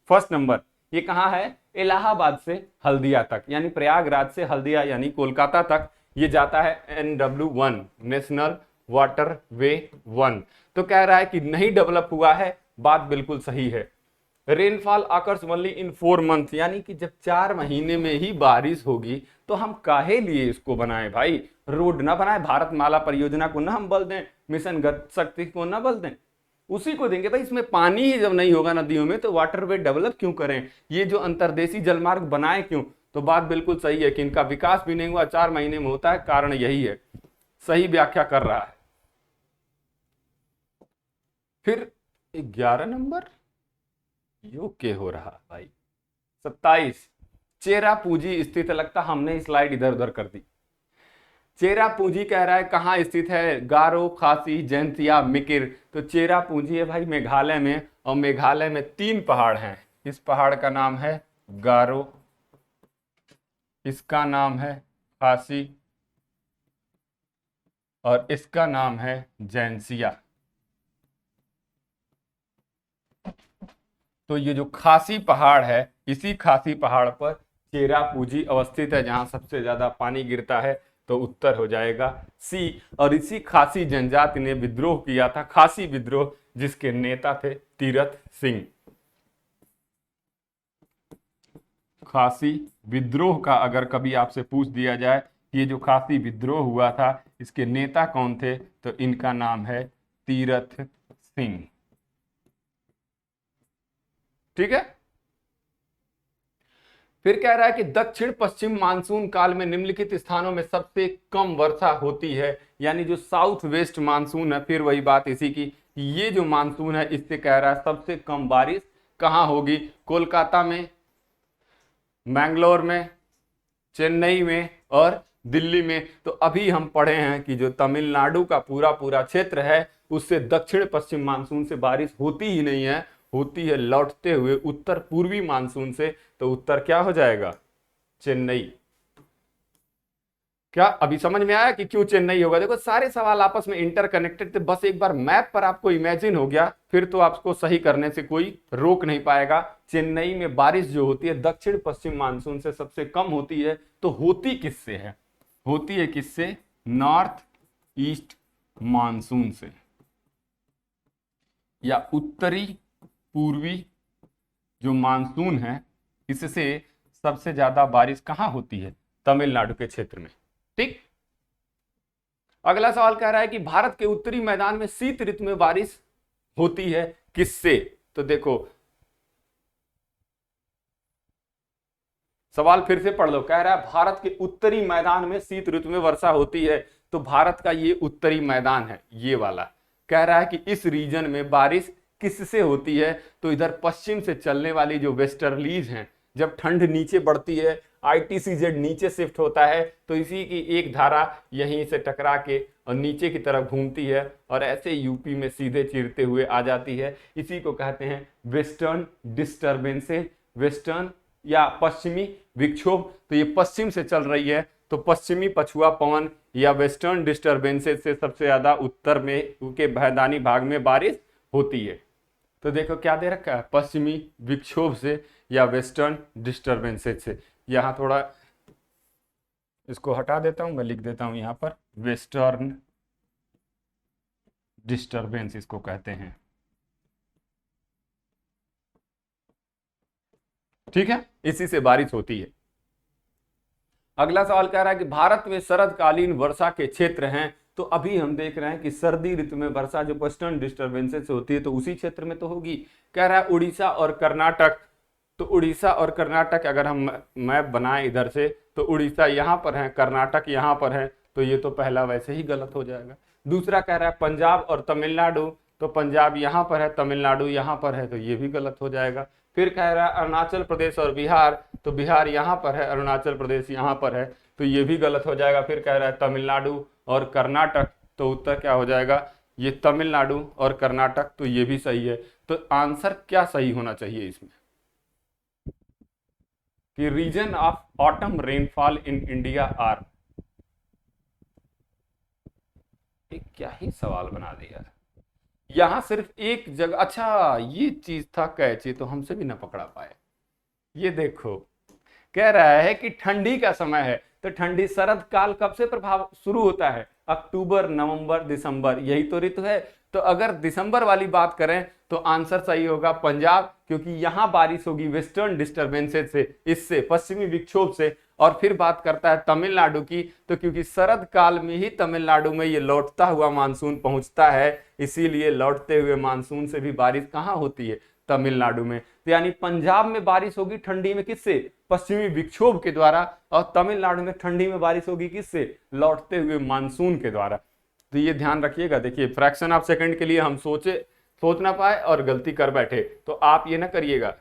फर्स्ट नंबर ये कहां है, इलाहाबाद से हल्दिया तक, यानी प्रयागराज से हल्दिया यानी कोलकाता तक ये जाता है NW1 नेशनल वाटरवे 1। तो कह रहा है कि नहीं डेवलप हुआ है, बात बिल्कुल सही है। Rainfall occurs only in 4 month, यानी कि जब 4 महीने में ही बारिश होगी तो हम काहे लिए इसको बनाएं भाई, रोड ना बनाए, भारतमाला परियोजना को ना हम बल दें, मिशन गति शक्ति को ना बल दें, उसी को देंगे भाई। इसमें पानी ही जब नहीं होगा नदियों में तो वाटरवे डेवलप क्यों करें, ये जो अंतर्देशीय जलमार्ग बनाए क्यों। तो बात बिल्कुल सही है कि इनका विकास भी नहीं हुआ, 4 महीने में होता है, कारण यही है, सही व्याख्या कर रहा है। फिर 11 नंबर योग के हो रहा भाई 27 चेरापूंजी स्थित, लगता हमने स्लाइड इधर उधर कर दी। चेरापूंजी कह रहा है कहां स्थित है, गारो, खासी, जैंतिया, मिकिर। तो चेरापूंजी है भाई मेघालय में, और मेघालय में 3 पहाड़ हैं। इस पहाड़ का नाम है गारो, इसका नाम है खासी और इसका नाम है जैंसिया। तो ये जो खासी पहाड़ है, इसी खासी पहाड़ पर चेरापूंजी अवस्थित है जहां सबसे ज्यादा पानी गिरता है। तो उत्तर हो जाएगा सी। और इसी खासी जनजाति ने विद्रोह किया था, खासी विद्रोह, जिसके नेता थे तीरथ सिंह। खासी विद्रोह का अगर कभी आपसे पूछ दिया जाए कि ये जो खासी विद्रोह हुआ था इसके नेता कौन थे, तो इनका नाम है तीरथ सिंह। ठीक है। फिर कह रहा है कि दक्षिण पश्चिम मानसून काल में निम्नलिखित स्थानों में सबसे कम वर्षा होती है, यानी जो साउथ वेस्ट मानसून है, फिर वही बात इसी की, ये जो मानसून है इससे कह रहा है सबसे कम बारिश कहां होगी, कोलकाता में, मैंगलोर में, चेन्नई में और दिल्ली में। तो अभी हम पढ़े हैं कि जो तमिलनाडु का पूरा पूरा क्षेत्र है उससे दक्षिण पश्चिम मानसून से बारिश होती ही नहीं है, होती है लौटते हुए उत्तर पूर्वी मानसून से। तो उत्तर क्या हो जाएगा? चेन्नई। क्या अभी समझ में आया कि क्यों चेन्नई होगा? देखो सारे सवाल आपस में इंटरकनेक्टेड थे, बस एक बार मैप पर आपको इमेजिन हो गया फिर तो आपको सही करने से कोई रोक नहीं पाएगा। चेन्नई में बारिश जो होती है दक्षिण पश्चिम मानसून से सबसे कम होती है। तो होती किससे है? होती है किससे? नॉर्थ ईस्ट मानसून से, या उत्तरी पूर्वी जो मानसून है इससे सबसे ज्यादा बारिश कहां होती है? तमिलनाडु के क्षेत्र में। ठीक। अगला सवाल कह रहा है कि भारत के उत्तरी मैदान में शीत ऋतु में बारिश होती है किससे? तो देखो सवाल फिर से पढ़ लो। कह रहा है भारत के उत्तरी मैदान में शीत ऋतु में वर्षा होती है। तो भारत का ये उत्तरी मैदान है, ये वाला। कह रहा है कि इस रीजन में बारिश किससे होती है? तो इधर पश्चिम से चलने वाली जो वेस्टर्लीज हैं, जब ठंड नीचे बढ़ती है, ITCZ नीचे शिफ्ट होता है, तो इसी की एक धारा यहीं से टकरा के और नीचे की तरफ घूमती है और ऐसे यूपी में सीधे चीरते हुए आ जाती है। इसी को कहते हैं वेस्टर्न डिस्टर्बेंसेज, वेस्टर्न या पश्चिमी विक्षोभ। तो ये पश्चिम से चल रही है, तो पश्चिमी पछुआ पवन या वेस्टर्न डिस्टर्बेंसेज से सबसे ज्यादा उत्तर में के मैदानी भाग में बारिश होती है। तो देखो क्या दे रखा है? पश्चिमी विक्षोभ से या वेस्टर्न डिस्टर्बेंसेज से। यहां थोड़ा इसको हटा देता हूं, मैं लिख देता हूं यहां पर वेस्टर्न डिस्टर्बेंस इसको कहते हैं। ठीक है, इसी से बारिश होती है। अगला सवाल कह रहा है कि भारत में शरदकालीन वर्षा के क्षेत्र हैं। तो अभी हम देख रहे हैं कि सर्दी ऋतु में वर्षा जो वेस्टर्न डिस्टर्बेंसेस से होती है तो उसी क्षेत्र में तो होगी। कह रहा है उड़ीसा और कर्नाटक। तो उड़ीसा और कर्नाटक अगर हम मैप बनाएं इधर से, तो उड़ीसा यहाँ पर है, कर्नाटक यहाँ पर है, तो ये तो पहला वैसे ही गलत हो जाएगा। दूसरा कह रहा है पंजाब और तमिलनाडु। तो पंजाब यहाँ पर है, तमिलनाडु यहाँ पर है, तो ये भी गलत हो जाएगा। फिर कह रहा है अरुणाचल प्रदेश और बिहार। तो बिहार यहाँ पर है, अरुणाचल प्रदेश यहाँ पर है, तो ये भी गलत हो जाएगा। फिर कह रहा है तमिलनाडु और कर्नाटक। तो उत्तर क्या हो जाएगा? ये तमिलनाडु और कर्नाटक, तो ये भी सही है। तो आंसर क्या सही होना चाहिए इसमें? कि reason of autumn rainfall in India are. क्या ही सवाल बना दिया। यहां सिर्फ एक जगह, अच्छा ये चीज था कैचे, तो हमसे भी ना पकड़ा पाए। ये देखो कह रहा है कि ठंडी का समय है। तो ठंडी शरद काल कब से प्रभाव शुरू होता है? अक्टूबर, नवंबर, दिसंबर, यही तो ऋतु है। तो अगर दिसंबर वाली बात करें तो आंसर सही होगा पंजाब, क्योंकि यहां बारिश होगी वेस्टर्न डिस्टर्बेंसेस से, इससे पश्चिमी विक्षोभ से। और फिर बात करता है तमिलनाडु की, तो क्योंकि शरद काल में ही तमिलनाडु में ये लौटता हुआ मानसून पहुंचता है, इसीलिए लौटते हुए मानसून से भी बारिश कहां होती है? तमिलनाडु में। तो यानी पंजाब में बारिश होगी ठंडी में किससे? पश्चिमी विक्षोभ के द्वारा। और तमिलनाडु में ठंडी में बारिश होगी किससे? लौटते हुए मानसून के द्वारा। तो ये ध्यान रखिएगा। देखिए फ्रैक्शन ऑफ सेकंड के लिए हम सोच ना पाए और गलती कर बैठे, तो आप ये ना करिएगा।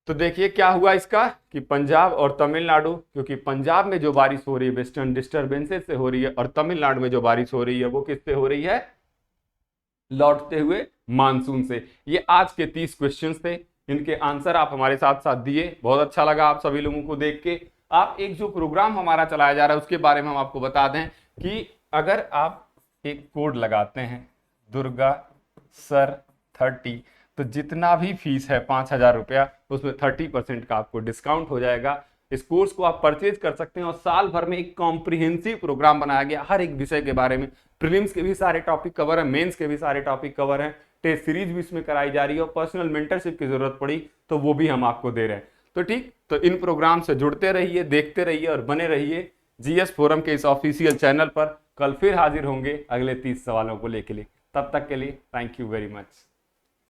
तो देखिए क्या हुआ इसका कि पंजाब और तमिलनाडु, क्योंकि पंजाब में जो बारिश हो रही है वेस्टर्न डिस्टर्बेंसेस से हो रही है, और तमिलनाडु में जो बारिश हो रही है वो किससे हो रही है? लौटते हुए मानसून से। ये आज के 30 क्वेश्चंस थे, इनके आंसर आप हमारे साथ साथ दिए। बहुत अच्छा लगा आप सभी लोगों को देख के। आप एक जो प्रोग्राम हमारा चलाया जा रहा है उसके बारे में हम आपको बता दें कि अगर आप एक कोड लगाते हैं दुर्गा सर 30, तो जितना भी फीस है 5,000 रुपया, उसमें 30% का आपको डिस्काउंट हो जाएगा। इस कोर्स को आप परचेज कर सकते हैं और साल भर में एक कॉम्प्रिहेंसिव प्रोग्राम बनाया गया हर एक विषय के बारे में। प्रीलिम्स के भी सारे टॉपिक कवर है, मेंस के भी सारे टॉपिक कवर हैं, टेस्ट सीरीज भी इसमें कराई जा रही है, और पर्सनल मेंटरशिप की जरूरत पड़ी तो वो भी हम आपको दे रहे हैं। तो ठीक, तो इन प्रोग्राम से जुड़ते रहिए, देखते रहिए और बने रहिए जीएस फोरम के इस ऑफिशियल चैनल पर। कल फिर हाजिर होंगे अगले 30 सवालों को लेके लिए। तब तक के लिए थैंक यू वेरी मच।